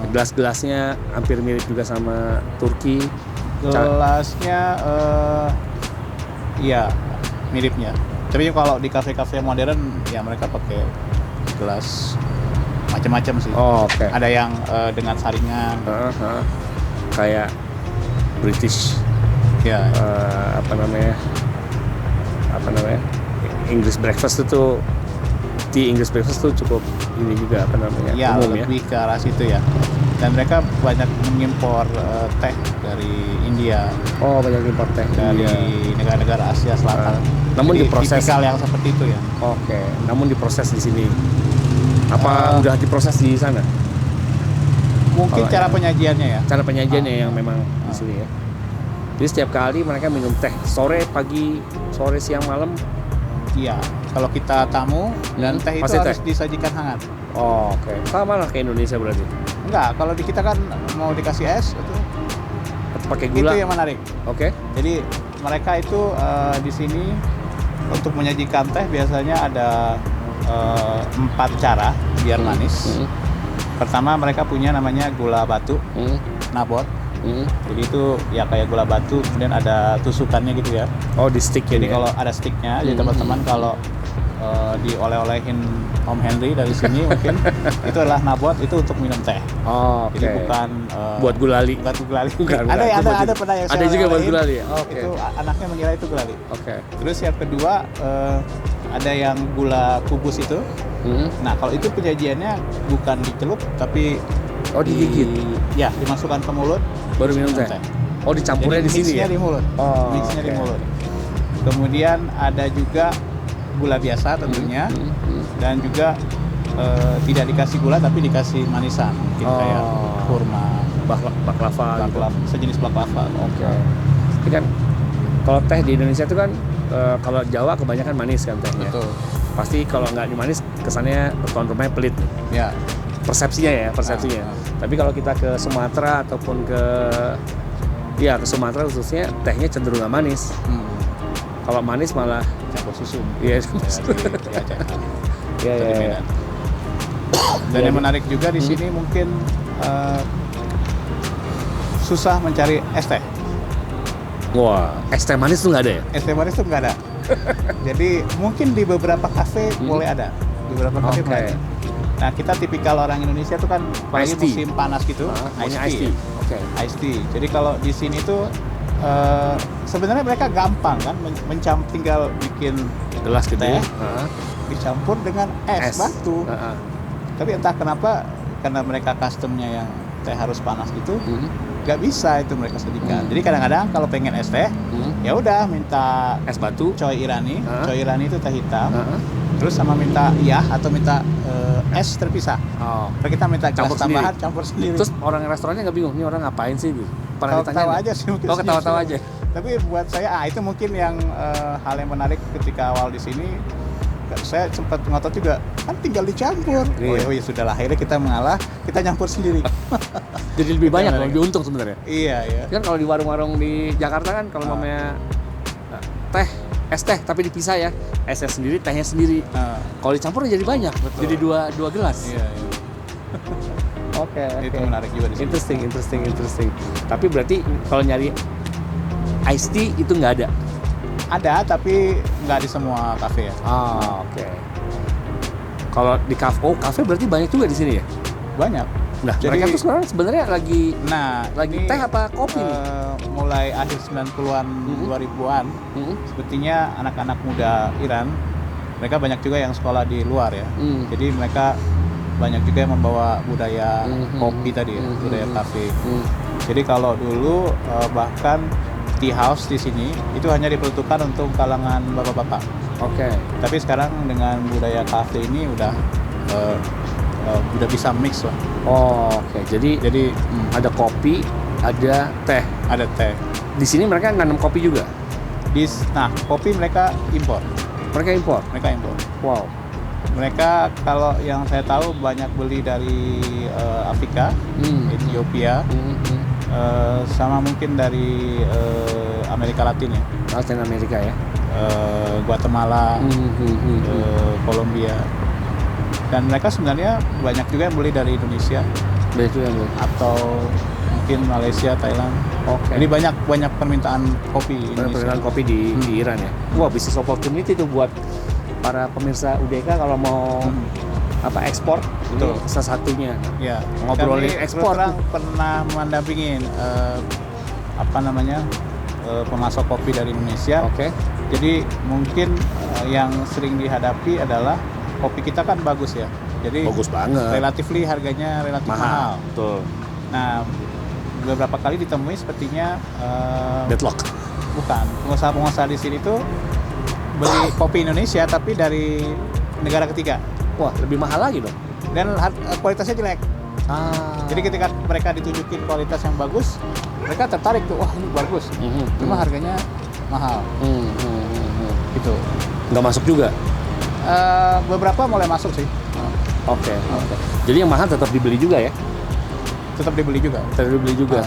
gelas-gelasnya hampir mirip juga sama Turki. Gelasnya, iya miripnya. Tapi kalau di kafe-kafe modern, ya mereka pakai gelas macam-macam sih. Ada yang dengan saringan. Kayak British, ya. Apa namanya? English breakfast itu, tea English breakfast itu cukup ini juga Ya, umum lebih ke arah situ ya. Dan mereka banyak mengimpor teh dari India. Banyak impor teh dari negara-negara Asia Selatan. Namun jadi diproses. Tipikal yang seperti itu ya. Namun diproses di sini. Apa udah diproses di sana? Mungkin cara penyajiannya ya. Cara penyajiannya yang memang di sini ya. Jadi setiap kali mereka minum teh sore, pagi, sore, siang, malam. Iya. Kalau kita tamu dan teh itu harus disajikan hangat. Sama lah kayak Indonesia berarti. Enggak, kalau di kita kan mau dikasih es itu pakai gula. Itu yang menarik. Jadi mereka itu di sini untuk menyajikan teh biasanya ada 4 cara biar manis. Pertama mereka punya namanya gula batu, nabot. Jadi itu ya kayak gula batu, kemudian ada tusukannya gitu ya. Di stick. Jadi kalau ada sticknya, jadi teman-teman kalau dioleh-olehin Om Henry dari sini mungkin itu adalah nabot, itu untuk minum teh. Jadi bukan buat gulali. Buat gulali. Bukan, ada pernah yang ada juga buat gulali. Itu anaknya mengira itu gulali. Terus yang kedua ada yang gula kubus itu. Nah, kalau itu penyajiannya bukan dicelup tapi digigit. Ya, dimasukkan ke mulut baru minum teh. Dicampurnya di sini ya. Di mulut. Mixnya di mulut. Kemudian ada juga gula biasa tentunya. Dan juga tidak dikasih gula tapi dikasih manisan, mungkin kayak kurma, baklava gitu. Sejenis baklava. Ini kan kalau teh di Indonesia itu kan kalau Jawa kebanyakan manis kan tehnya. Betul. Pasti kalau nggak manis kesannya tuan rumahnya pelit. Ya. Persepsinya. Tapi kalau kita ke Sumatera ataupun ke Sumatera khususnya, tehnya cenderung nggak manis. Kalau manis malah campur susu. Iya. Dan yang menarik juga di sini mungkin susah mencari es teh. Wah, es teh manis tuh nggak ada ya? Es teh manis tuh nggak ada. Jadi mungkin di beberapa kafe boleh ada. Di beberapa kafe Oke. boleh ada. Nah, kita tipikal orang Indonesia tuh kan apalagi Iced tea. musim panas gitu, Maunya iced tea. Oke. Iced tea. Jadi kalau di sini tuh sebenarnya mereka gampang kan tinggal bikin Gelas teh gede. dicampur dengan es batu. Tapi entah kenapa karena mereka customnya yang teh harus panas gitu, nggak bisa itu mereka sediakan. Jadi kadang-kadang kalau pengen es teh, ya udah minta Es batu. Choi Irani. Choi Irani itu teh hitam. Terus sama minta atau minta es terpisah. Oh. Kalau kita minta Campur gelas tambahan, campur sendiri. Terus orang restorannya nggak bingung, ini orang ngapain sih? Pernah ditanya Ketawa nggak? aja sih mungkin. Oh, ketawa-tawa aja. Tapi buat saya itu mungkin yang hal yang menarik ketika awal di sini. Saya sempat ngotot juga, kan tinggal dicampur. Iya. Oh ya sudahlah, akhirnya kita mengalah, kita nyampur sendiri. Jadi lebih banyak, Benar. lebih untung sebenarnya. Iya, iya. Kan kalau di warung-warung di Jakarta kan kalau namanya teh, es teh tapi dipisah ya. Esnya sendiri, tehnya sendiri. Kalau dicampur jadi banyak. Betul. Jadi dua gelas. Iya, iya. Oke. Itu menarik juga di sini. Interesting. Tapi berarti kalau nyari iced tea itu nggak ada. Ada, tapi nggak di semua kafe ya. Oke. Kalau di kafe berarti banyak juga di sini ya. Banyak. Nah, Jadi- mereka tuh sekarang sebenarnya lagi Ini, teh apa kopi nih? mulai akhir 90-an, 2000-an, sepertinya anak-anak muda Iran, mereka banyak juga yang sekolah di luar ya. Jadi mereka banyak juga yang membawa budaya kopi tadi ya, budaya kafe. Jadi kalau dulu bahkan tea house di sini itu hanya diperuntukkan untuk kalangan bapak-bapak. Oke. Tapi sekarang dengan budaya kafe ini udah bisa mix lah. Oh, oke. Jadi ada kopi, ada teh. Ada teh. Di sini mereka nanam kopi juga. Nah, kopi mereka impor. Mereka impor. Wow. Mereka kalau yang saya tahu banyak beli dari Afrika, Ethiopia, sama mungkin dari Amerika Latin ya, Latin Amerika ya. Guatemala, Kolombia. Dan mereka sebenarnya banyak juga yang beli dari Indonesia Itu yang atau mungkin Malaysia, Thailand. Oke. Jadi banyak permintaan kopi Indonesia. Permintaan kopi di Iran ya. Wah, bisnis opportunity tuh buat para pemirsa UDK kalau mau ekspor. Betul. Ini salah satunya. Ya, Ngobrolin kami ekspor terus terang pernah mendampingin pemasok kopi dari Indonesia. Oke. Jadi mungkin yang sering dihadapi adalah kopi kita kan bagus ya. Jadi Bagus banget. relatively harganya relatif mahal. Betul. Nah, beberapa kali ditemui sepertinya Deadlock. bukan pengusaha-pengusaha di sini tuh beli kopi Indonesia tapi dari negara ketiga Wah, lebih mahal lagi dong. dan kualitasnya jelek. Jadi ketika mereka ditunjukin kualitas yang bagus, mereka tertarik tuh, wah ini bagus. Cuma harganya mahal. Gitu. Nggak masuk juga. Beberapa mulai masuk sih. Oke. Jadi yang mahal tetap dibeli juga ya? Tetap dibeli juga. Tetap dibeli juga.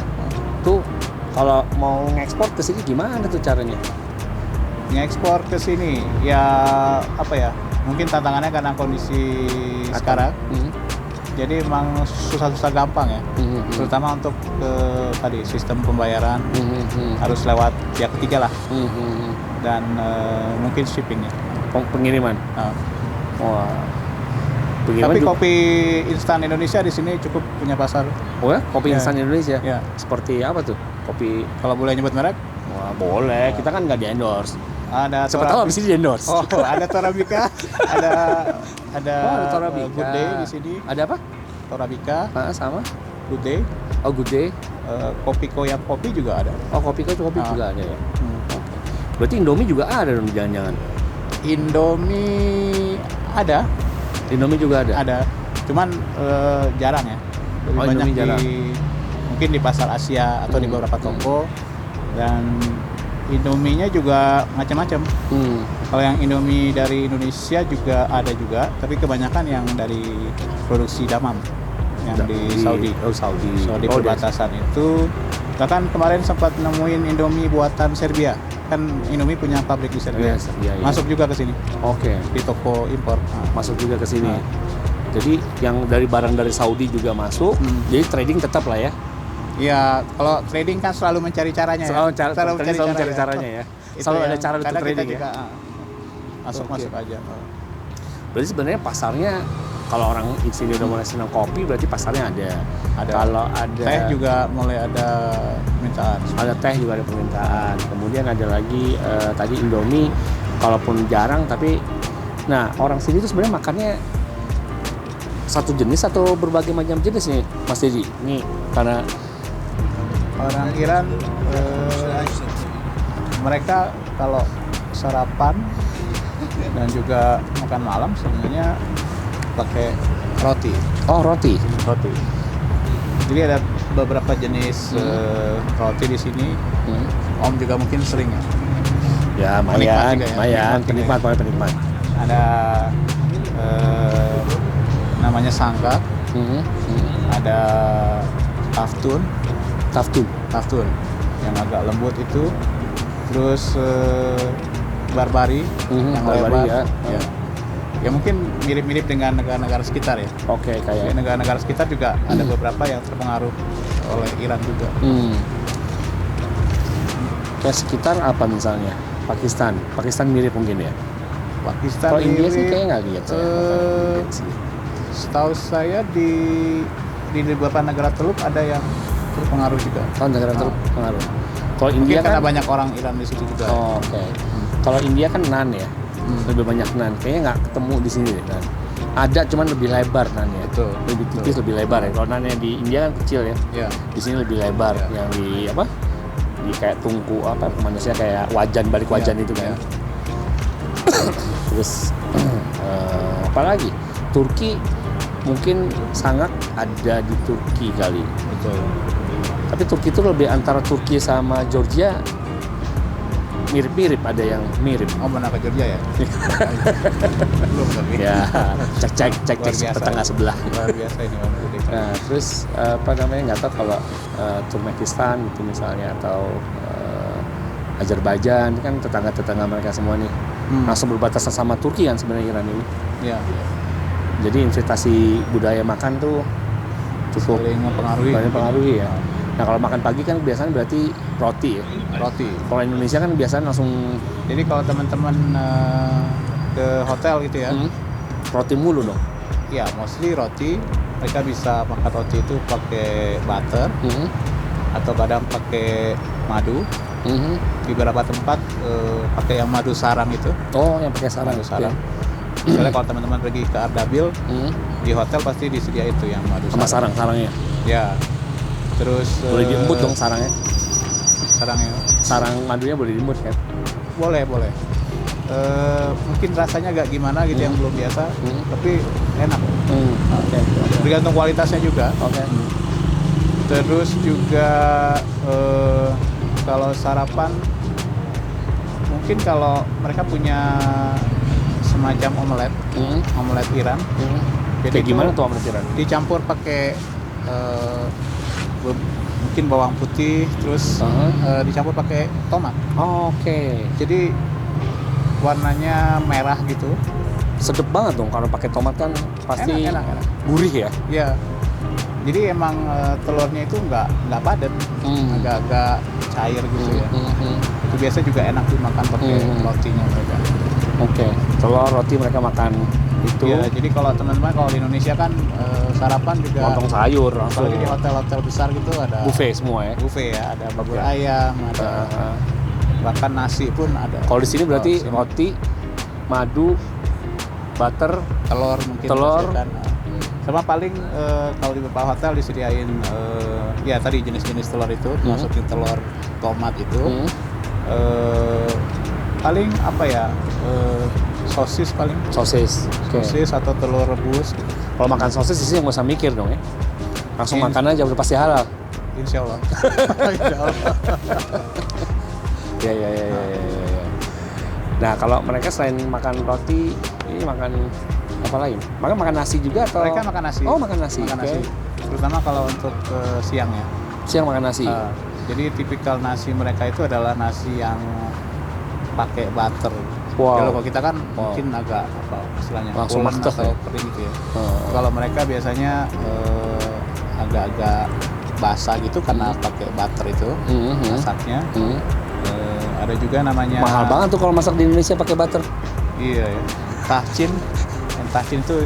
Tuh kalau mau ngekspor ke sini gimana tuh caranya? Ngekspor ke sini ya apa ya? Mungkin tantangannya karena kondisi sekarang. Jadi emang susah-susah gampang ya. Terutama untuk tadi sistem pembayaran harus lewat pihak ketiga lah. Dan mungkin shippingnya. Pengiriman. Wah. Tapi kopi instan Indonesia di sini cukup punya pasar. Oh ya, kopi Ya. instan Indonesia. Ya. Seperti apa tuh? Kopi. Kalau boleh nyebut merek, Wah, boleh. Kita kan nggak di endorse. ada Siapa tahu abis ini di endorse. Oh, ada Torabika, ada ada Torabika. Good Day di sini. Ada apa? Torabika, Sama? Good Day, Oh, Good Day. Kopi Koyak Kopi juga ada. Oh, kopi juga ada ya. Berarti Indomie juga ada dong jangan-jangan. Indomie ada, Indomie juga ada. ada. Cuman jarang ya. Lebih Oh, banyak Indomie jarang. mungkin di pasar Asia atau di beberapa toko. Dan Indominya juga macam-macam. Kalau yang Indomie dari Indonesia juga ada juga, tapi kebanyakan yang dari produksi Damam yang di Saudi. Oh, Saudi. Saudi Oh, perbatasan itu. Bahkan kemarin sempat nemuin Indomie buatan Serbia. Kan Indomie punya pabrik di Serbia. Iya, Serbia, iya. Masuk juga ke sini Oke. di toko impor. Masuk juga ke sini. Jadi yang barang dari Saudi juga masuk. Jadi trading tetap lah ya. Ya, kalau trading kan selalu mencari caranya. Selalu ya. mencari caranya ya. Selalu ada cara untuk trading ya. Masuk aja. Berarti sebenarnya pasarnya kalau orang di sini udah mulai senang kopi, berarti pasarnya ada. Kalau ada teh juga mulai ada permintaan. Ada teh juga ada permintaan. Kemudian ada lagi tadi Indomie, kalaupun jarang tapi, nah orang sini tuh sebenarnya makannya satu jenis atau berbagai macam jenis nih, Mas Dedi? Nih karena orang Iran mereka kalau sarapan dan juga makan malam sebenarnya pakai roti. Oh, roti. Jadi ada beberapa jenis roti di sini. Om juga mungkin sering ya. Ya, lumayan, penikmat. Ada namanya sangka. Ada taftun yang agak lembut itu. Terus barbari yang lebar. Ya. Ya mungkin mirip-mirip dengan negara-negara sekitar ya. Oke, kayak negara-negara sekitar juga ada beberapa yang terpengaruh oleh Iran juga. Kayak sekitar apa misalnya? Pakistan mirip mungkin ya. Pakistan kalau India sih mirip, kayaknya nggak lihat saya. Setahu saya di beberapa negara Teluk ada yang terpengaruh juga. Oh, negara terpengaruh. Kalau Mungkin India karena kan banyak orang Iran di situ juga. Oh, oke. Kalau India kan naan ya. Lebih banyak naan. Kayaknya nggak ketemu di sini deh naan. Ada cuman lebih lebar naannya. Betul. Lebih tipis, lebih lebar ya. Kalau naannya di India kan kecil ya. Iya. Di sini lebih lebar. Yang di apa? Di kayak tungku apa manusia kayak wajan, balik wajan itu kan. Terus apa lagi? Turki mungkin sangat ada di Turki kali. Betul. Tapi Turki itu lebih antara Turki sama Georgia mirip-mirip, ada yang mirip. Oh, pernah ke Georgia ya? Belum tapi. Ya, cek tetangga sebelah. Luar biasa ini Om Budi. Nah, terus apa namanya, nggak tahu kalau Turkmenistan gitu misalnya, atau Azerbaijan kan tetangga mereka semua nih. Langsung berbatasan sama Turki kan sebenarnya Iran ini. Iya. Jadi investasi budaya makan tuh cukup saling mempengaruhi ya. Nah, kalau makan pagi kan biasanya berarti roti ya. Roti. Kalau Indonesia kan biasanya langsung. Jadi kalau teman-teman ke hotel gitu ya, roti mulu dong. Ya, mostly roti. Mereka bisa makan roti itu pakai butter atau kadang pakai madu. Di beberapa tempat pakai yang madu sarang itu. Oh, yang pakai sarang. Madu sarang. Misalnya kalau teman-teman pergi ke Ardabil, di hotel pasti disediain itu yang madu sama sarangnya. Ya. Terus boleh diembut dong sarangnya. Sarang madunya boleh diembut kan? Boleh. Mungkin rasanya agak gimana gitu yang belum biasa, tapi enak. Okay. Tergantung kualitasnya juga. Terus juga kalau sarapan, mungkin kalau mereka punya semacam omelet Iran. Jadi gimana tuh omelet Iran? Dicampur pakai mungkin bawang putih, terus dicampur pakai tomat. Oke. Jadi warnanya merah gitu. Sedep banget dong kalau pakai tomat kan pasti enak. Gurih ya. Iya. Jadi emang telurnya itu nggak padat, agak-agak cair gitu ya. Itu biasa juga enak dimakan pakai rotinya mereka. Oke. Telur roti mereka makan itu. Ya, jadi kalau teman-teman kalau di Indonesia kan sarapan juga lontong sayur langsung. Apalagi di hotel-hotel besar gitu ada buffet semua ya. Buffet ya, ada bubur ayam, ada bahkan nasi pun ada. Kalau di sini berarti roti, madu, butter, telur. Sama paling kalau di beberapa hotel disediain ya tadi jenis-jenis telur itu, masukin telur tomat itu. Paling apa ya? Sosis paling. Sosis atau telur rebus. Kalau makan sosis sih nggak usah mikir dong ya. Langsung makan aja udah pasti halal. Insya Allah. Ya. Nah, kalau mereka selain makan roti, ini makan apa lagi? Makan nasi juga atau? Mereka makan nasi. Oh, makan nasi. Nasi. Terutama kalau untuk siang ya. Siang makan nasi. Jadi tipikal nasi mereka itu adalah nasi yang pakai butter Kalau kita kan mungkin agak apa istilahnya langsung pulen mateng atau ya? kering gitu ya. Kalau mereka biasanya agak-agak basah gitu karena pakai butter itu masaknya. Ada juga namanya Mahal banget tuh kalau masak di Indonesia pakai butter. Iya ya. Tahcin. Yang tahcin itu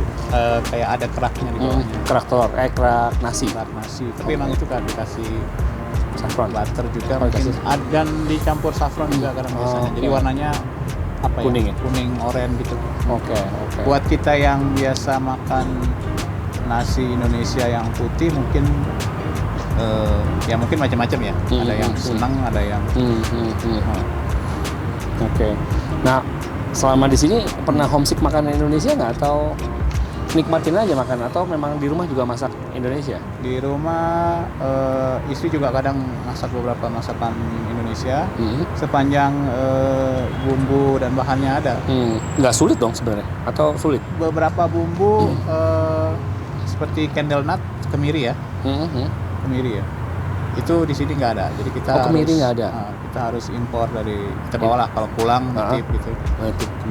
kayak ada keraknya di bawahnya. Kerak telur, kerak nasi. Kerak nasi. Tapi emang itu kan dikasih Saffron. butter juga mungkin dan dicampur saffron juga kadang biasanya. Jadi warnanya apa kuning ya? Kuning oranye gitu. Oke. Buat kita yang biasa makan nasi Indonesia yang putih mungkin ya mungkin macam-macam ya. Ada yang senang, ada yang Oke. Nah, selama di sini pernah homesick makanan Indonesia nggak, atau nikmatin aja makan, atau memang di rumah juga masak Indonesia? Di rumah istri juga kadang masak beberapa masakan Indonesia sepanjang bumbu dan bahannya ada. Nggak sulit dong sebenarnya, atau sulit? Beberapa bumbu seperti candle nut, kemiri ya. Kemiri ya. Itu di sini nggak ada. Jadi kita kemiri nggak ada. Kita harus impor dari, kita bawalah kalau pulang nitip gitu.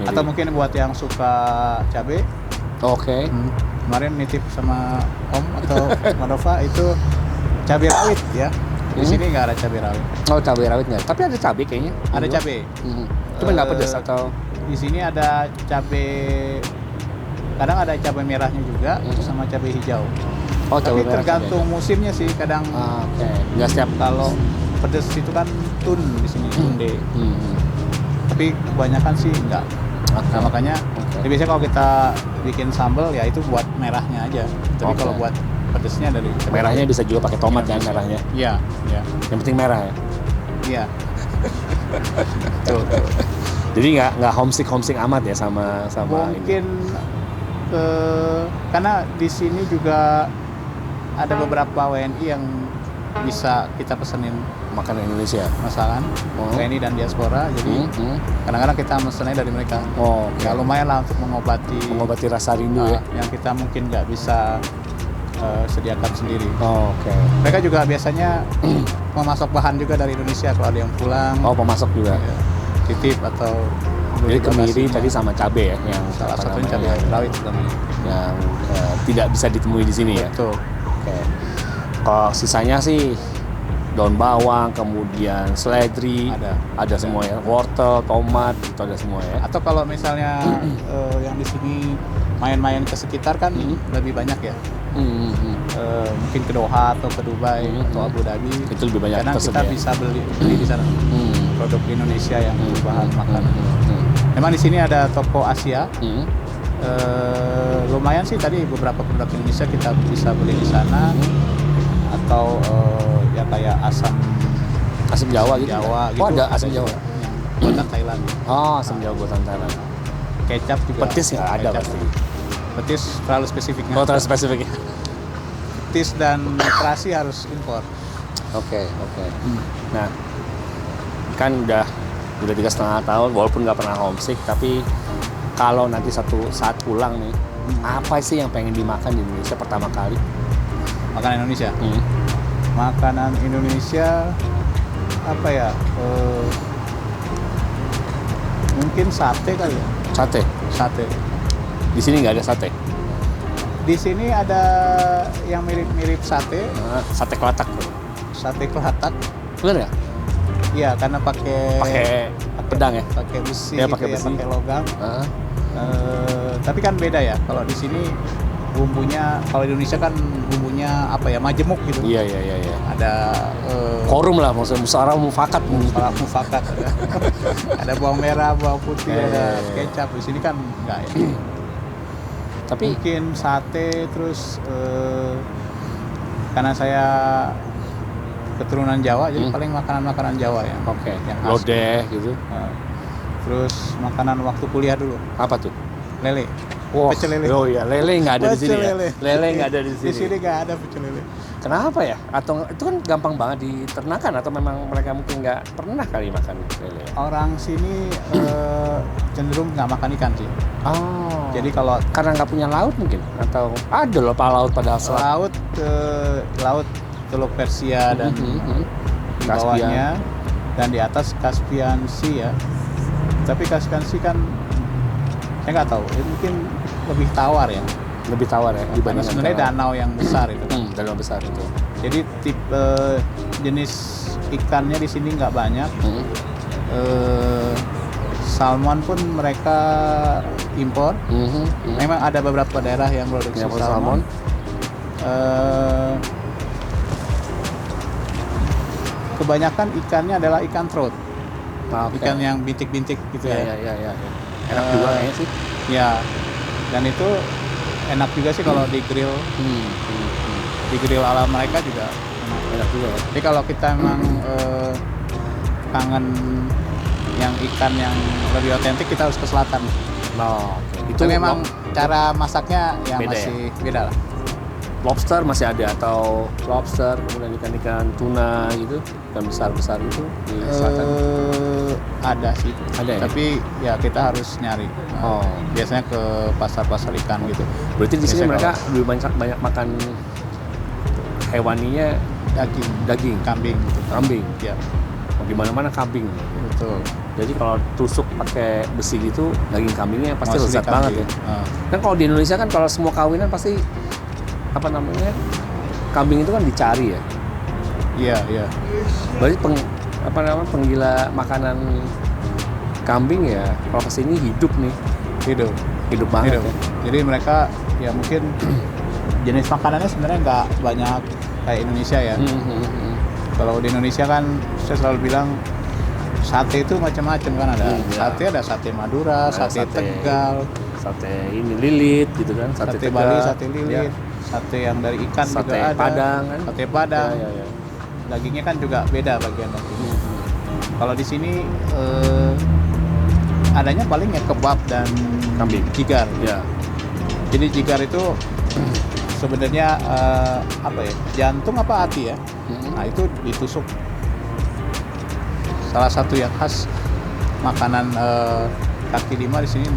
Atau mungkin buat yang suka cabai. Oke. Kemarin nitip sama Om atau Madova itu cabai rawit ya. Di sini nggak ada cabai rawit. Oh, cabai rawit nggak? Tapi ada cabai kayaknya. Ada cabai. Cuma nggak pedas atau? Di sini ada cabai. Kadang ada cabai merahnya juga sama cabai hijau. Oh, tapi cabai merah, tergantung musimnya sih. Kadang Oke. Nggak setiap. kalau pedas itu kan tun di sini tunde. Tapi kebanyakan sih enggak. Nah, makanya ya biasanya kalau kita bikin sambal ya itu buat merahnya aja. Tapi kalau buat pedesnya dari merahnya bisa juga pakai tomat kan merahnya. Iya. Yang penting merah ya. Iya. Betul. Jadi nggak homesick amat ya sama mungkin karena di sini juga ada beberapa WNI yang bisa kita pesenin makanan Indonesia, masakan WNI dan diaspora. Jadi kadang-kadang kita pesennya dari mereka. Ya lumayan lah untuk mengobati rasa rindu ya. Yang kita mungkin nggak bisa sediakan sendiri. Oke. Mereka juga biasanya memasok bahan juga dari Indonesia kalau ada yang pulang. Pemasok juga. Ya, titip atau jadi kemiri tadi sama cabai ya, yang salah satunya cabai rawit namanya. Yang tidak bisa ditemui di sini. Betul. Ya. Oke. Kalau sisanya sih daun bawang, kemudian seledri, ada semua ya, wortel, tomat, itu ada semua ya. Atau kalau misalnya yang di sini main-main ke sekitar kan lebih banyak ya. Mungkin ke Doha atau ke Dubai atau Abu Dhabi. Itu lebih banyak karena tersedia. kita bisa beli di sana produk Indonesia yang bahan makanan. Memang di sini ada toko Asia. Lumayan sih tadi beberapa produk Indonesia kita bisa beli di sana. Atau ya kayak asam Jawa gitu. Gitu. Ada asam Jawa. Buatan Thailand. Asam Jawa buatan Thailand. Kecap juga. Petis nggak ada pasti. Petis terlalu spesifiknya. Terlalu spesifik. Petis dan terasi harus impor. Oke. Nah, kan udah 3,5 tahun, walaupun nggak pernah homesick, tapi kalau nanti satu saat pulang nih, apa sih yang pengen dimakan di Indonesia pertama kali? Makanan Indonesia. Makanan Indonesia apa ya? Mungkin sate kali ya. Sate. Di sini nggak ada sate. Di sini ada yang mirip sate. Sate kelatak. Sate kelatak. Bener ya? Iya, karena pakai pedang ya. Pakai besi. Ya, gitu pakai besi. Pakai logam. Tapi kan beda ya. Kalau di sini bumbunya, kalau di Indonesia kan bumbunya apa ya, majemuk gitu. Iya. Ada korum lah, maksudnya musyawarah mufakat. Mufakat. Ada bawang merah, bawang putih, ada kecap. Di sini kan enggak ya. Tapi mungkin sate, terus karena saya keturunan Jawa, jadi paling makanan Jawa ya. Oke. Yang lodeh gitu. Terus makanan waktu kuliah dulu. Apa tuh? Lele. Wow. Pecel lele. Oh iya, lele nggak ada di sini ya. Lele nggak ada di sini. Di sini nggak ada pecel lele. Kenapa ya? Atau itu kan gampang banget diternakan, atau memang mereka mungkin nggak pernah kali makan lele? Orang sini cenderung nggak makan ikan sih. Oh. Jadi kalau karena nggak punya laut mungkin, atau ada loh laut pada selat. Laut Teluk Persia dan di bawahnya dan di atas Caspian Sea ya. Tapi Kaskansi kan saya nggak tahu, mungkin lebih tawar ya. Lebih tawar ya Karena dibandingkan sebenarnya danau yang besar itu. danau besar itu. Jadi tipe jenis ikannya di sini nggak banyak. Salmon pun mereka impor. Memang ada beberapa daerah yang produksi salmon. Kebanyakan ikannya adalah ikan trout, ikan yang bintik-bintik gitu ya. Ya. Enak juga kayaknya sih. Ya, dan itu enak juga sih kalau di grill. Di grill ala mereka juga Enak juga ya. Jadi kalau kita emang kangen yang ikan yang lebih otentik, kita harus ke selatan. Itu Tapi memang cara masaknya ya beda masih beda lah. lobster masih ada, atau lobster kemudian ikan-ikan tuna gitu, ikan besar-besar itu di selatan. Ada sih. Ada ya? Tapi ya kita harus nyari. Biasanya ke pasar-pasar ikan gitu. Berarti di sini Biasanya mereka lebih banyak makan hewaninya daging, kambing gitu. kambing. Ya, Di mana-mana kambing. betul. Jadi kalau tusuk pakai besi gitu, daging kambingnya pasti Mostly lezat banget ya. Kan kalau di Indonesia kan kalau semua kawinan pasti kambing itu kan dicari ya. Iya. Berarti penggila makanan kambing ya, kalau kesini hidup nih. Hidup banget. Ya. Jadi mereka ya mungkin jenis makanannya sebenarnya nggak banyak kayak Indonesia ya. Kalau di Indonesia kan saya selalu bilang sate itu macam-macam kan ada. Sate ada sate Madura, sate Tegal, sate ini lilit gitu kan, sate Tegal, Bali, sate lilit, sate yang dari ikan sate juga ada. Padang kan. Sate Padang. Ya. Dagingnya kan juga beda bagian dagingnya. Kalau di sini adanya paling ya kebab dan Kambing. jigar. Ya. Jadi jigar itu sebenarnya jantung apa hati ya? Nah itu ditusuk. Salah satu yang khas makanan kaki lima di sini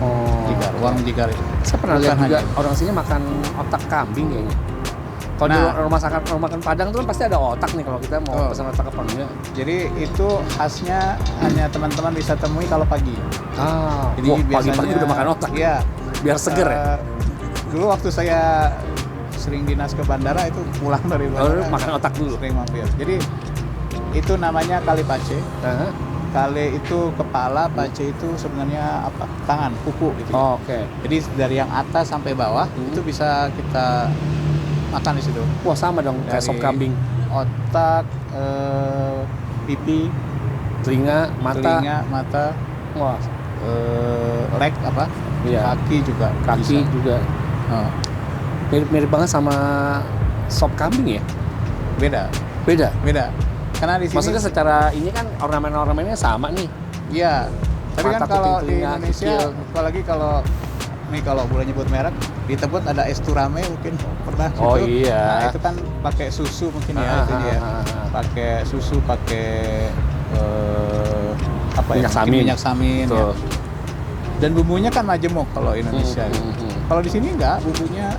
jigar, warung jigar itu. Saya pernah lihat juga orang sini makan otak kambing kayaknya. Kalau di rumah makan Padang itu kan pasti ada otak nih kalau kita mau pesan otak apa enggak. Jadi itu khasnya hanya teman-teman bisa temui kalau pagi. Jadi pagi-pagi udah makan otak. Iya. Biar seger ya. Dulu waktu saya sering dinas ke bandara itu pulang dari bandara makan otak dulu. Sering mampir. Jadi itu namanya kali pace. Kale itu kepala, pace itu sebenarnya tangan, kuku gitu. Oke. Jadi dari yang atas sampai bawah itu bisa kita makan di situ. Wah sama dong kayak sop kambing. Otak, pipi, telinga, mata. Wah. Leg Iya. Kaki juga. Kaki bisa. juga. Mirip banget sama sop kambing ya? Beda. Karena di sini maksudnya secara ini kan ornamen-ornamennya sama nih. Iya. Tapi mata, kan kalau kuping, di telinga, Indonesia, kikil. apalagi kalau boleh nyebut merek, di Tebet ada es turame mungkin pernah. Oh gitu. iya. Nah, itu kan pakai susu mungkin ya itu dia. Pakai susu, pakai minyak samin. Ya. Dan bumbunya kan majemuk kalau Indonesia. Kalau di sini enggak, bumbunya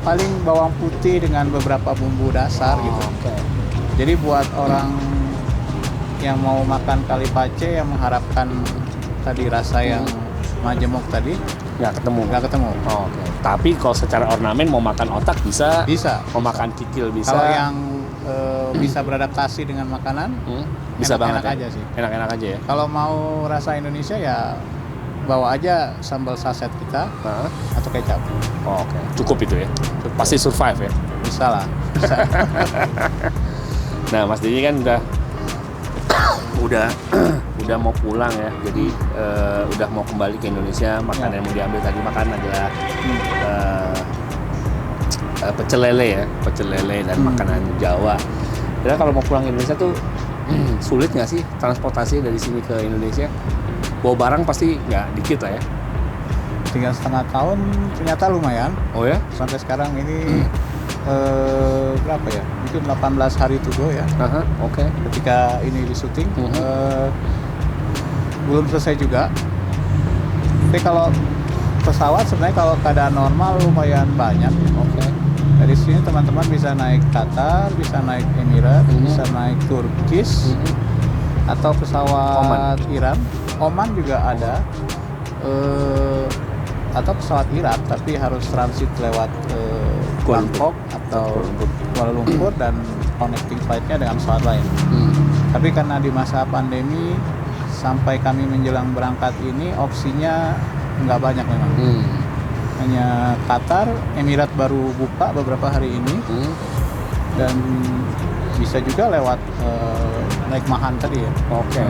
paling bawang putih dengan beberapa bumbu dasar gitu. Okay. Jadi buat orang yang mau makan kali pace yang mengharapkan tadi rasa yang majemuk tadi nggak ketemu. Oke. Tapi kalau secara ornamen mau makan otak bisa. Mau makan kikil bisa. Kalau yang bisa beradaptasi dengan makanan bisa banget. Enak aja sih. Enak aja ya. Kalau mau rasa Indonesia ya bawa aja sambal saset kita atau kecap. Oke. Cukup itu ya. Pasti survive ya. Bisa lah. Bisa. Nah, Mas Didi kan udah mau pulang ya. Jadi udah mau kembali ke Indonesia. Makanan yang mau diambil tadi makan adalah pecel lele dan makanan Jawa. Kira kalau mau pulang ke Indonesia tuh sulit nggak sih transportasi dari sini ke Indonesia? Bawa barang pasti nggak dikit lah ya. 3,5 tahun ternyata lumayan. Oh ya? Sampai sekarang ini berapa ya? Mungkin 18 hari to go ya. Oke. Ketika ini di syuting belum selesai juga. Tapi kalau pesawat sebenarnya kalau keadaan normal lumayan banyak. Oke. Dari sini teman-teman bisa naik Qatar, bisa naik Emirat, bisa naik Turkish atau pesawat Iran. Oman juga ada, atau pesawat Irak tapi harus transit lewat Kuala Lumpur. Bangkok atau Kuala Lumpur dan connecting flight-nya dengan pesawat lain. Tapi karena di masa pandemi sampai kami menjelang berangkat ini opsinya nggak banyak memang. Hanya Qatar, Emirat baru buka beberapa hari ini, dan bisa juga lewat naik Mahan tadi ya. Oke.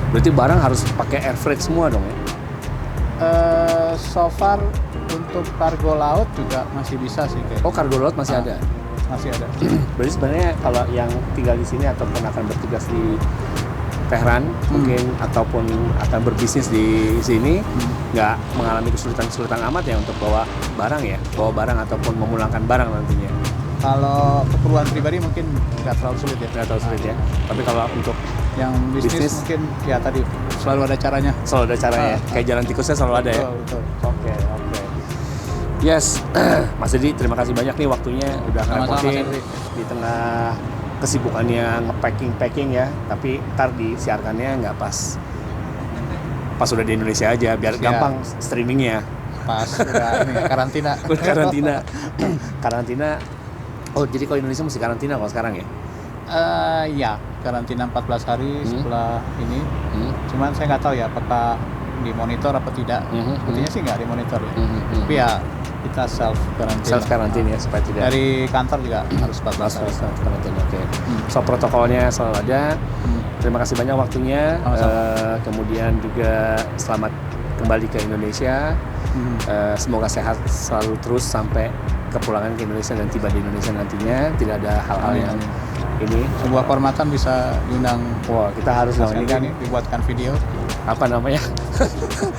Berarti barang harus pakai air freight semua dong ya? So far untuk kargo laut juga masih bisa sih kayak. Oh, kargo laut masih ada? Masih ada. Berarti sebenarnya kalau yang tinggal di sini ataupun akan bertugas di Tehran mungkin ataupun akan berbisnis di sini nggak mengalami kesulitan amat ya untuk bawa barang ataupun memulangkan barang nantinya. Kalau keperluan pribadi mungkin nggak terlalu sulit ya. Nggak terlalu sulit ya. Tapi kalau untuk yang bisnis mungkin ya tadi selalu ada caranya. Selalu ada caranya. Kayak jalan tikusnya selalu ada ya. Betul. Oke. Yes, Mas Dedi, terima kasih banyak nih waktunya udah ngerepotin di tengah kesibukannya nge-packing ya. Tapi ntar disiarkannya nggak pas udah di Indonesia aja, biar gampang streamingnya. Pas udah ini karantina. Oh, jadi kalau Indonesia mesti karantina kalau sekarang ya? Ya, karantina 14 hari setelah ini. Cuman saya nggak tahu ya apakah dimonitor apa tidak. Sepertinya sih nggak dimonitor ya. Tapi ya kita self karantina ya supaya tidak. Dari kantor juga harus 14 hari karantina. Oke. So protokolnya selalu ada. Terima kasih banyak waktunya. Kemudian juga selamat kembali ke Indonesia. Semoga sehat selalu terus sampai kepulangan ke Indonesia dan tiba di Indonesia nantinya. Tidak ada hal-hal yang ini. Sebuah kehormatan bisa diundang. Wah, kita harus ini kan dibuatkan video. Apa namanya?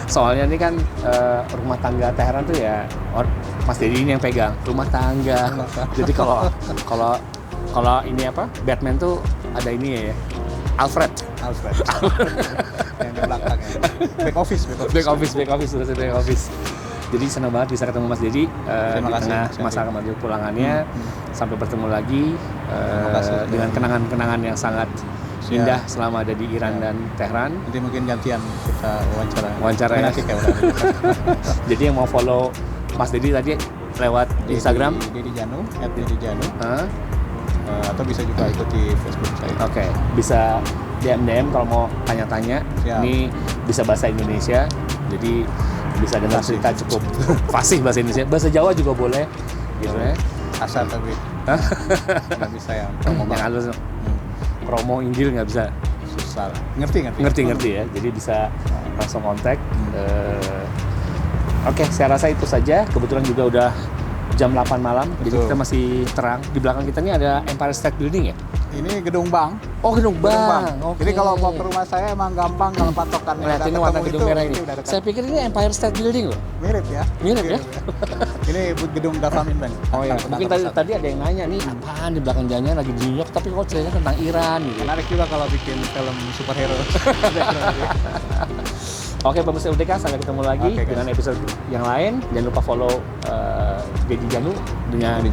Soalnya ini kan rumah tangga Tehran tuh ya Mas Dedi ini yang pegang rumah tangga. Jadi kalau ini apa? Batman tuh ada ini ya. Alfred. Yang di belakang ya. Back office. Back office. Jadi senang banget bisa ketemu Mas Dedi di tengah masa kemajuan pulangannya. Sampai bertemu lagi dengan kenangan-kenangan yang sangat indah selama ada di Iran dan Tehran. Nanti mungkin gantian kita wawancara ya. Jadi yang mau follow Mas Dedi tadi lewat Instagram Dedi Janu atau bisa juga ikuti Facebook saya. Oke, bisa DM kalau mau tanya-tanya. Ini bisa bahasa Indonesia, jadi bisa dengar cerita cukup fasih bahasa Indonesia. Bahasa Jawa juga boleh, gitu ya. Asal tapi nggak bisa ya. Yang halus. Promo Injil nggak bisa. Susah. Ngerti ya. Jadi bisa langsung kontak. Oke, saya rasa itu saja. Kebetulan juga udah jam 8 malam. Betul. Jadi kita masih terang. Di belakang kita ini ada Empire State Building ya? Ini Gedung Bank. Oh, Gedung Bank. Okay. Jadi kalau mau ke rumah saya emang gampang kalau patokannya. Lihat ini warna gedung merah ini. Saya pikir ini Empire State Building loh. Mirip ya. Ini gedung Government Bank. Oh ya. Mungkin tadi ada yang nanya nih apaan di belakang jalannya lagi di New York, tapi kok ceritanya tentang Iran gitu. Menarik juga kalau bikin film superhero. Oke, pemirsa UDK, sampai ketemu lagi dengan episode yang lain. Jangan lupa follow Dedi Janu dengan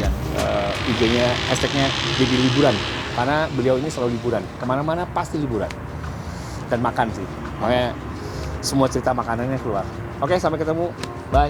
IG-nya, hashtagnya Dedi Liburan. Karena beliau ini selalu liburan, kemana-mana pasti liburan. Dan makan sih, makanya semua cerita makanannya keluar. Oke, sampai ketemu, bye.